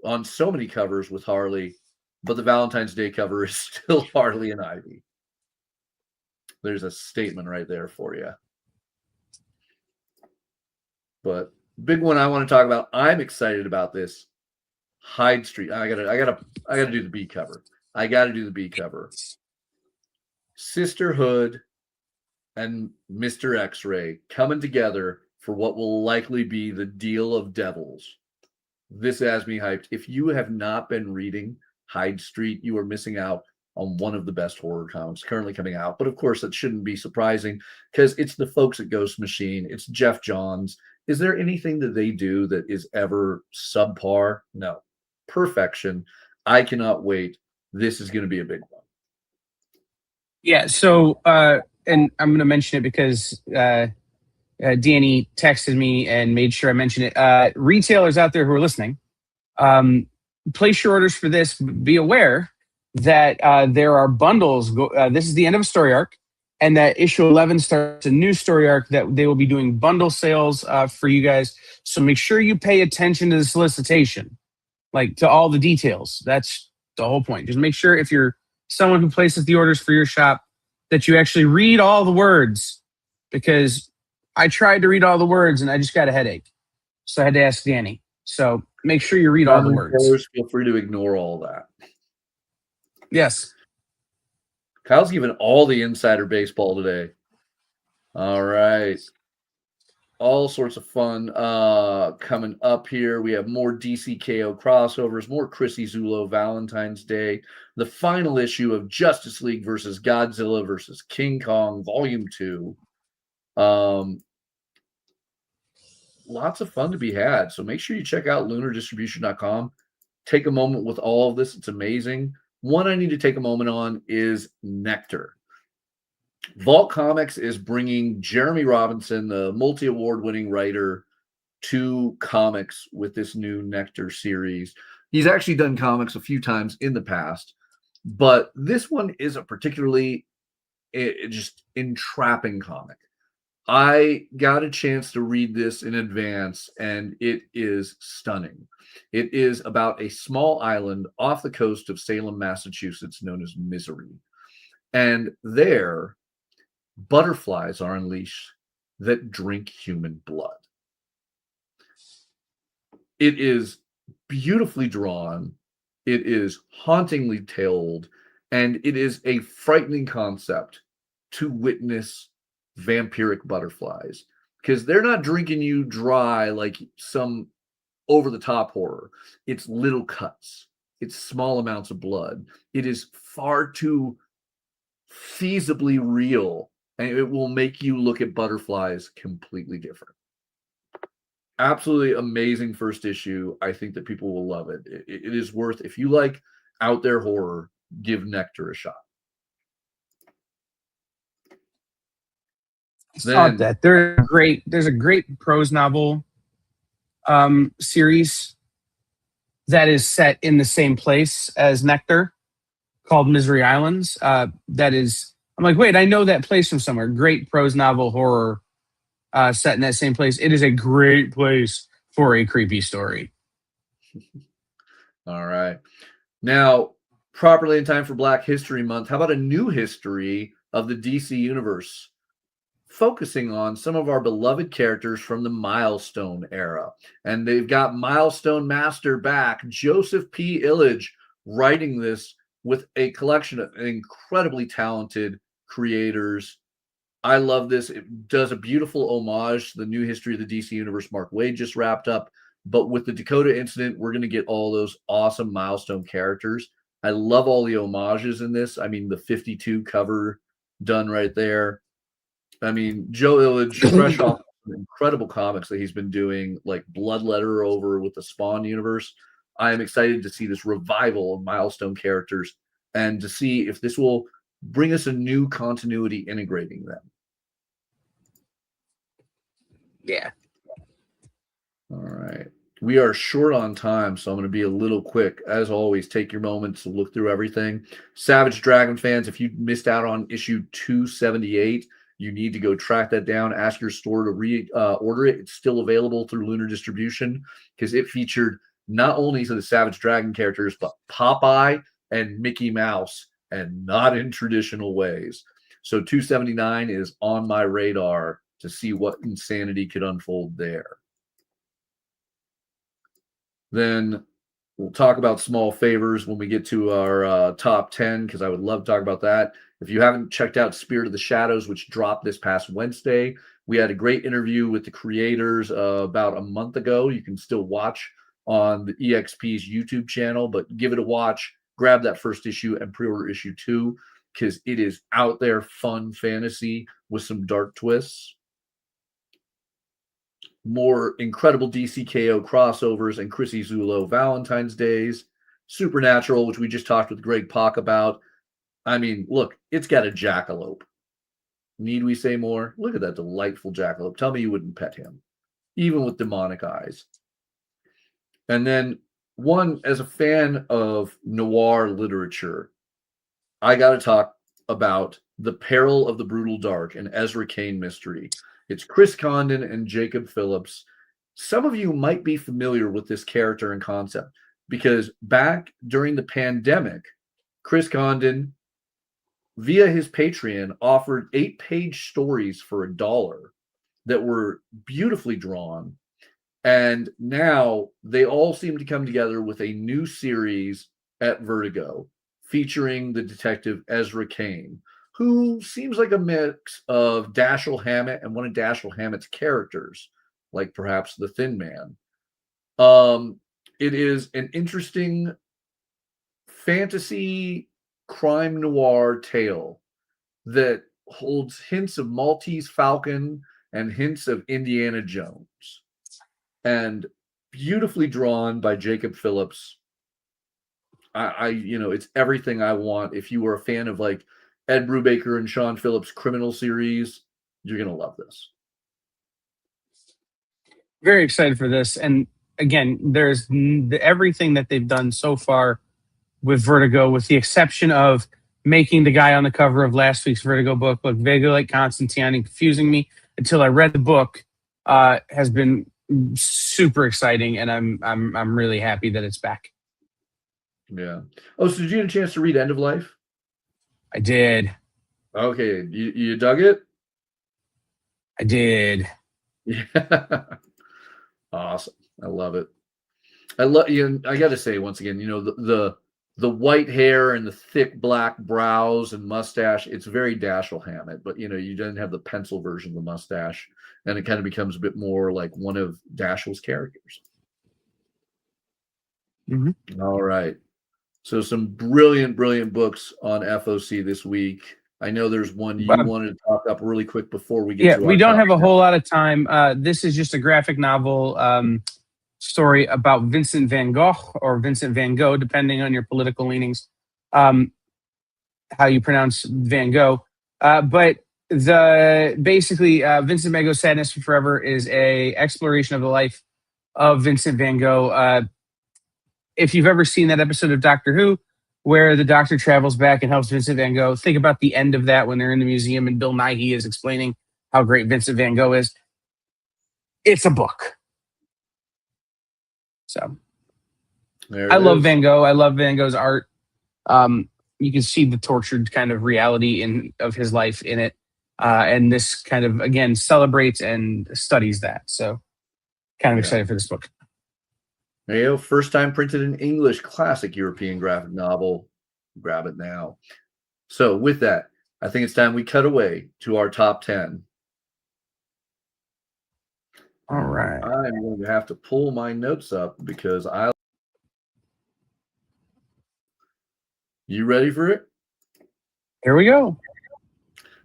on so many covers with Harley, but the Valentine's Day cover is still Harley and Ivy. There's a statement right there for you. But big one I want to talk about. I'm excited about this. Hyde Street. I gotta do the B cover. I gotta do the B cover. Sisterhood and Mr. X-Ray coming together for what will likely be the Deal of Devils. This has me hyped. If you have not been reading Hyde Street, you are missing out on one of the best horror comics currently coming out. But of course, that shouldn't be surprising because it's the folks at Ghost Machine. It's Jeff Johns. Is there anything that they do that is ever subpar? No. Perfection. I cannot wait. This is going to be a big one. Yeah. So, and I'm going to mention it because Danny texted me and made sure I mentioned it. Retailers out there who are listening, place your orders for this. Be aware that there are bundles. This is the end of a story arc, and that issue 11 starts a new story arc that they will be doing bundle sales for you guys. So make sure you pay attention to the solicitation, like to all the details. That's the whole point. Just make sure if you're someone who places the orders for your shop that you actually read all the words, because I tried to read all the words and I just got a headache. So I had to ask Danny. So make sure you read all the words. Feel free to ignore all that. Yes. Kyle's giving all the insider baseball today. All right. All sorts of fun coming up here. We have more DCKO crossovers, more Chrissy Zulo Valentine's Day, the final issue of Justice League versus Godzilla versus King Kong, Volume 2. Lots of fun to be had. So make sure you check out lunardistribution.com. Take a moment with all of this. It's amazing. One I need to take a moment on is Nectar. Vault Comics is bringing Jeremy Robinson, the multi-award winning writer, to comics with this new Nectar series. He's actually done comics a few times in the past, but this one is a particularly just entrapping comic. I got a chance to read this in advance, and it is stunning. It is about a small island off the coast of Salem, Massachusetts, known as Misery. And there, butterflies are unleashed that drink human blood. It is beautifully drawn. It is hauntingly told, and it is a frightening concept to witness vampiric butterflies, because they're not drinking you dry like some over-the-top horror. It's little cuts. It's small amounts of blood. It is far too feasibly real, and it will make you look at butterflies completely different. Absolutely amazing first issue. I think that people will love it. It is worth, if you like out there horror, give Nectar a shot. Thought that there's a great prose novel series that is set in the same place as Nectar called Misery Islands. That is, I'm like, wait, I know that place from somewhere. Great prose novel horror set in that same place. It is a great place for a creepy story. All right. Now, properly in time for Black History Month, how about a new history of the DC Universe, focusing on some of our beloved characters from the Milestone era? And they've got Milestone Master back, Joseph P. Illidge, writing this with a collection of incredibly talented creators. I love this. It does a beautiful homage to the new history of the DC Universe Mark Waid just wrapped up. But with the Dakota incident, we're going to get all those awesome Milestone characters. I love all the homages in this. I mean, the 52 cover done right there. I mean, Joe Illidge, fresh off incredible comics that he's been doing, like Bloodletter over with the Spawn universe. I am excited to see this revival of milestone characters and to see if this will bring us a new continuity integrating them. Yeah. All right. We are short on time, so I'm going to be a little quick. As always, take your moments to look through everything. Savage Dragon fans, if you missed out on issue 278, you need to go track that down. Ask your store to order it. It's still available through Lunar Distribution because it featured not only the Savage Dragon characters, but Popeye and Mickey Mouse, and not in traditional ways. So 279 is on my radar to see what insanity could unfold there. Then we'll talk about small favors when we get to our top 10, because I would love to talk about that. If you haven't checked out Spirit of the Shadows, which dropped this past Wednesday, we had a great interview with the creators about a month ago. You can still watch on the EXP's YouTube channel, but give it a watch. Grab that first issue and pre-order issue 2, because it is out there fun fantasy with some dark twists. More incredible DCKO crossovers and Chrissy Zulo Valentine's Days. Supernatural, which we just talked with Greg Pak about. I mean, look, it's got a jackalope. Need we say more? Look at that delightful jackalope. Tell me you wouldn't pet him, even with demonic eyes. And then one, as a fan of noir literature, I got to talk about The Peril of the Brutal Dark, an Ezra Kane mystery. It's Chris Condon and Jacob Phillips. Some of you might be familiar with this character and concept because back during the pandemic, Chris Condon, via his Patreon, offered 8-page stories for $1 that were beautifully drawn. And now they all seem to come together with a new series at Vertigo featuring the detective Ezra Kane, who seems like a mix of Dashiell Hammett and one of Dashiell Hammett's characters, like perhaps the Thin Man. It is an interesting fantasy crime noir tale that holds hints of Maltese Falcon and hints of Indiana Jones, and beautifully drawn by Jacob Phillips. It's everything I want. If you were a fan of like Ed Brubaker and Sean Phillips' criminal series, you're going to love this. Very excited for this. And again, there's everything that they've done so far with Vertigo, with the exception of making the guy on the cover of last week's Vertigo book look vaguely like Constantine and confusing me until I read the book, has been super exciting, and I'm really happy that it's back. Yeah. Oh, so did you get a chance to read End of Life? I did. Okay. You dug it? I did. Yeah. Awesome. I love it. I love you. I got to say once again, the white hair and the thick black brows and mustache, it's very Dashiell Hammett, but you didn't have the pencil version of the mustache, and it kind of becomes a bit more like one of Dashiell's characters. Mm-hmm. All right. So some brilliant books on FOC this week. I know there's one you wanted to talk up really quick before we get to our we don't have a top whole lot of time. This is just a graphic novel story about Vincent van Gogh or Vincent van Gogh, depending on your political leanings, how you pronounce Van Gogh. But basically Vincent van Gogh's Sadness Forever is a exploration of the life of Vincent van Gogh. If you've ever seen that episode of Doctor Who where the doctor travels back and helps Vincent van Gogh, think about the end of that when they're in the museum and Bill Nighy is explaining how great Vincent van Gogh is. It's a book. So I love Van Gogh. I love Van Gogh's art. You can see the tortured kind of reality of his life in it. And this kind of, again, celebrates and studies that. So kind of excited for this book. There you go. First time printed in English, classic European graphic novel. Grab it now. So with that, I think it's time we cut away to our top 10. All right. I'm going to have to pull my notes up because You ready for it? Here we go.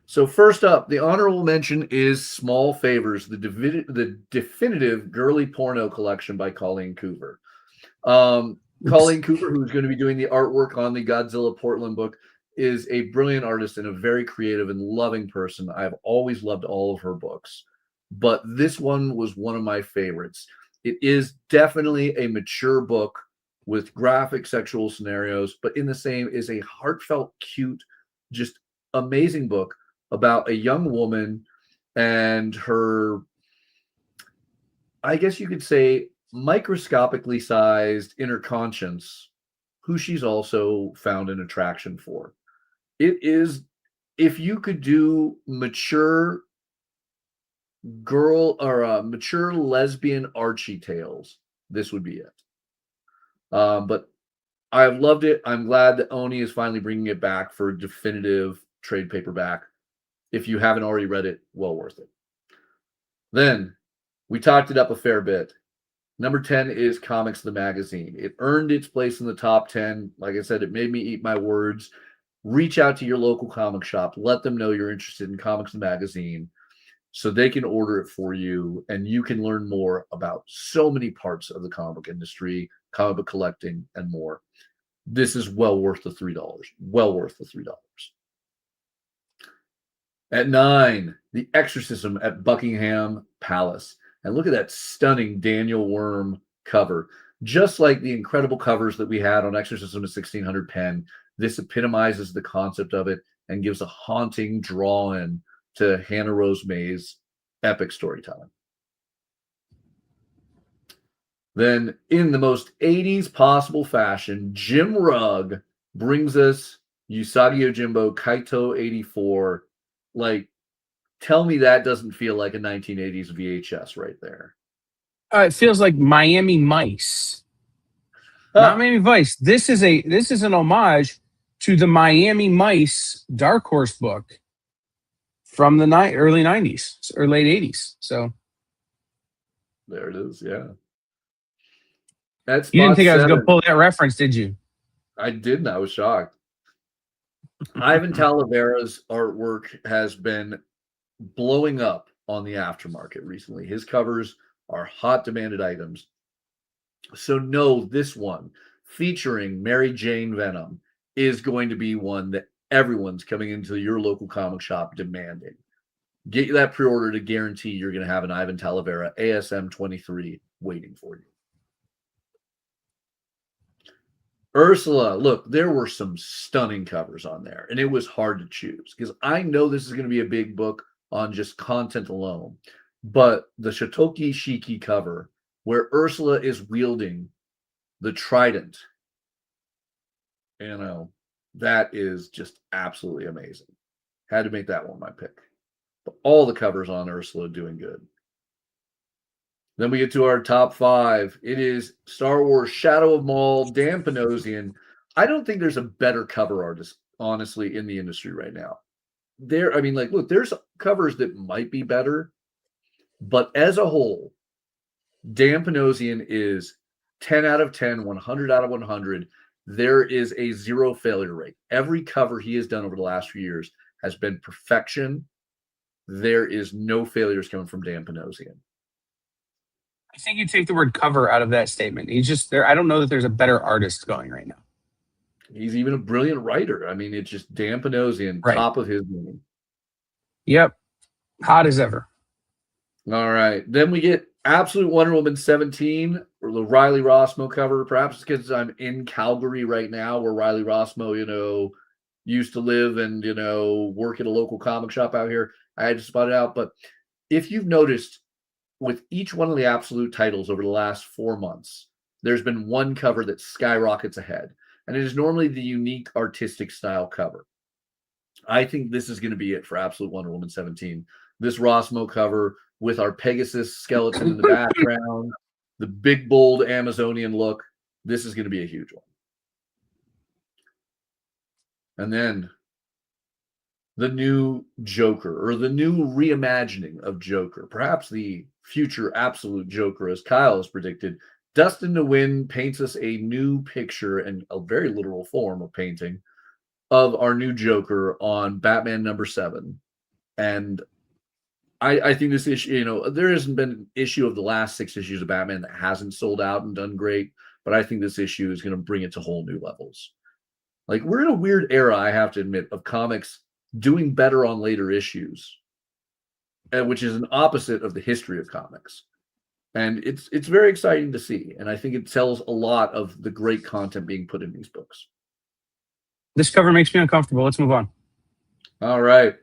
So first up, the honorable mention is Small Favors, the definitive girly porno collection by Colleen Cooper. Colleen Cooper, who's going to be doing the artwork on the Godzilla Portland book, is a brilliant artist and a very creative and loving person. I've always loved all of her books, but this one was one of my favorites. It is definitely a mature book with graphic sexual scenarios, but in the same is a heartfelt, cute, just amazing book about a young woman and her, I guess you could say, microscopically sized inner conscience, who she's also found an attraction for. It is, if you could do mature girl or mature lesbian Archie tales, this would be it. But I've loved it. I'm glad that Oni is finally bringing it back for definitive trade paperback. If you haven't already read it, well worth it. Then we talked it up a fair bit. Number 10 is Comics the Magazine. It earned its place in the top 10. Like I said, it made me eat my words. Reach out to your local comic shop. Let them know you're interested in Comics the Magazine so they can order it for you and you can learn more about so many parts of the comic industry, comic book collecting, and more. This is well worth the $3. Well worth the $3. At 9, The Exorcism at Buckingham Palace. And look at that stunning Daniel Worm cover. Just like the incredible covers that we had on Exorcism at 1600 pen, this epitomizes the concept of it and gives a haunting draw-in to Hannah Rose May's epic storytelling. Then, in the most 80s possible fashion, Jim Rugg brings us Usagi Yojimbo Kaito 84. Like, tell me that doesn't feel like a 1980s VHS right there. It feels like Miami Mice. Not Miami Vice. This is an homage to the Miami Mice Dark Horse book from the early 90s or late 80s. So there it is, yeah. That's you didn't think I was going to pull that reference, did you? I didn't. I was shocked. Ivan Talavera's artwork has been blowing up on the aftermarket recently. His covers are hot demanded items. So no, this one featuring Mary Jane Venom is going to be one that everyone's coming into your local comic shop demanding. Get that pre-order to guarantee you're going to have an Ivan Talavera ASM 23 waiting for you. Ursula, look, there were some stunning covers on there, and it was hard to choose because I know this is going to be a big book on just content alone. But the Shotoki Shiki cover, where Ursula is wielding the trident, you know, that is just absolutely amazing. Had to make that one my pick. But all the covers on Ursula doing good. Then we get to our top 5. It is Star Wars Shadow of Maul, Dan Panosian. I don't think there's a better cover artist, honestly, in the industry right now. Look, there's covers that might be better, but as a whole, Dan Panosian is 10 out of 10, 100 out of 100. There is a 0 failure rate. Every cover he has done over the last few years has been perfection. There is no failures coming from Dan Panosian. I think you take the word cover out of that statement. He's just there. I don't know that there's a better artist going right now. He's even a brilliant writer. I mean, it's just Dan Panosian, right. Top of his game. Yep. Hot as ever. All right. Then we get Absolute Wonder Woman 17, or the Riley Rossmo cover. Perhaps because I'm in Calgary right now, where Riley Rossmo, used to live and, work at a local comic shop out here. I had to spot it out. But if you've noticed, with each one of the Absolute titles over the last 4 months, there's been one cover that skyrockets ahead. And it is normally the unique artistic style cover. I think this is going to be it for Absolute Wonder Woman 17. This Rossmo cover with our Pegasus skeleton in the background, the big, bold Amazonian look. This is going to be a huge one. And then the new Joker, or the new reimagining of Joker, perhaps the future absolute Joker, as Kyle has predicted. Dustin DeWin paints us a new picture, and a very literal form of painting, of our new Joker on Batman #7. And I think this issue, you know, there hasn't been an issue of the last 6 issues of Batman that hasn't sold out and done great, but I think this issue is going to bring it to whole new levels. Like, we're in a weird era, I have to admit, of comics doing better on later issues, which is an opposite of the history of comics. And it's very exciting to see. And I think it tells a lot of the great content being put in these books. This cover makes me uncomfortable. Let's move on. All right.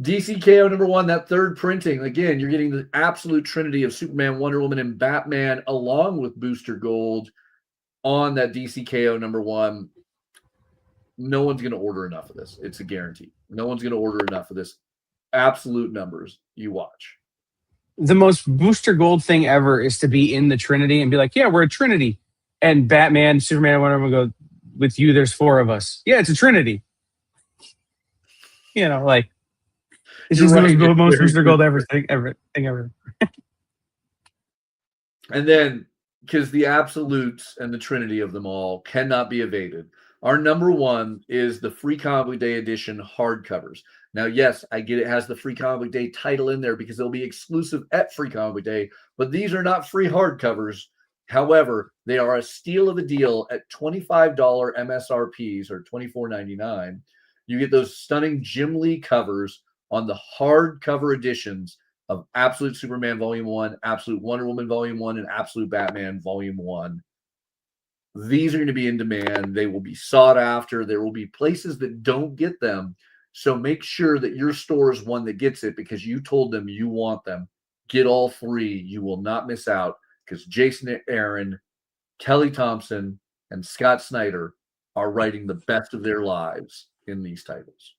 DCKO #1, that third printing. Again, you're getting the absolute trinity of Superman, Wonder Woman, and Batman along with Booster Gold on that DCKO #1. No one's going to order enough of this. It's a guarantee. No one's going to order enough of this. Absolute numbers. You watch. The most Booster Gold thing ever is to be in the Trinity and be like, yeah, we're a Trinity. And Batman, Superman, and Wonder Woman go, with you, there's 4 of us. Yeah, it's a Trinity. You know, like, it's just Right. the most Booster Gold thing ever. And then, because the absolutes and the trinity of them all cannot be evaded, our #1 is the Free Comic Book Day edition hardcovers. Now, yes, I get it has the Free Comic Book Day title in there because they'll be exclusive at Free Comic Book Day, but these are not free hardcovers. However, they are a steal of a deal at $25 MSRPs or $24.99. You get those stunning Jim Lee covers on the hardcover editions of Absolute Superman Volume 1, Absolute Wonder Woman Volume 1, and Absolute Batman Volume 1. These are going to be in demand. They will be sought after. There will be places that don't get them. So make sure that your store is one that gets it because you told them you want them. Get all 3. You will not miss out because Jason Aaron, Kelly Thompson, and Scott Snyder are writing the best of their lives in these titles.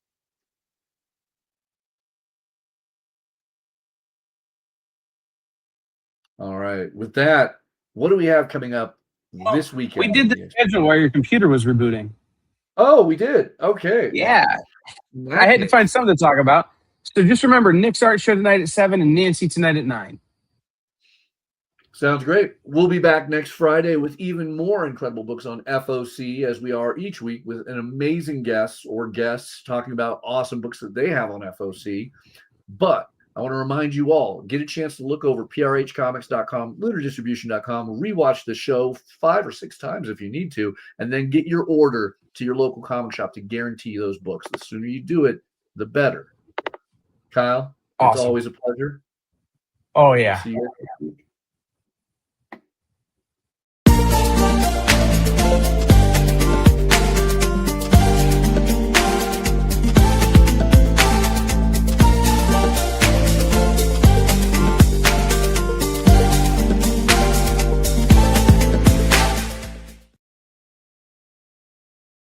All right. With that, what do we have coming up this weekend? We did the schedule while your computer was rebooting. Oh, we did. Okay. Yeah. I had to find something to talk about. So just remember, Nick's art show tonight at 7 and Nancy tonight at 9. Sounds great. We'll be back next Friday with even more incredible books on FOC, as we are each week, with an amazing guest or guests talking about awesome books that they have on FOC. But I want to remind you all, get a chance to look over prhcomics.com, looterdistribution.com, rewatch the show 5 or 6 times if you need to, and then get your order to your local comic shop to guarantee those books. The sooner you do it, the better. Kyle, Awesome. It's always a pleasure. Oh, yeah. See you next week.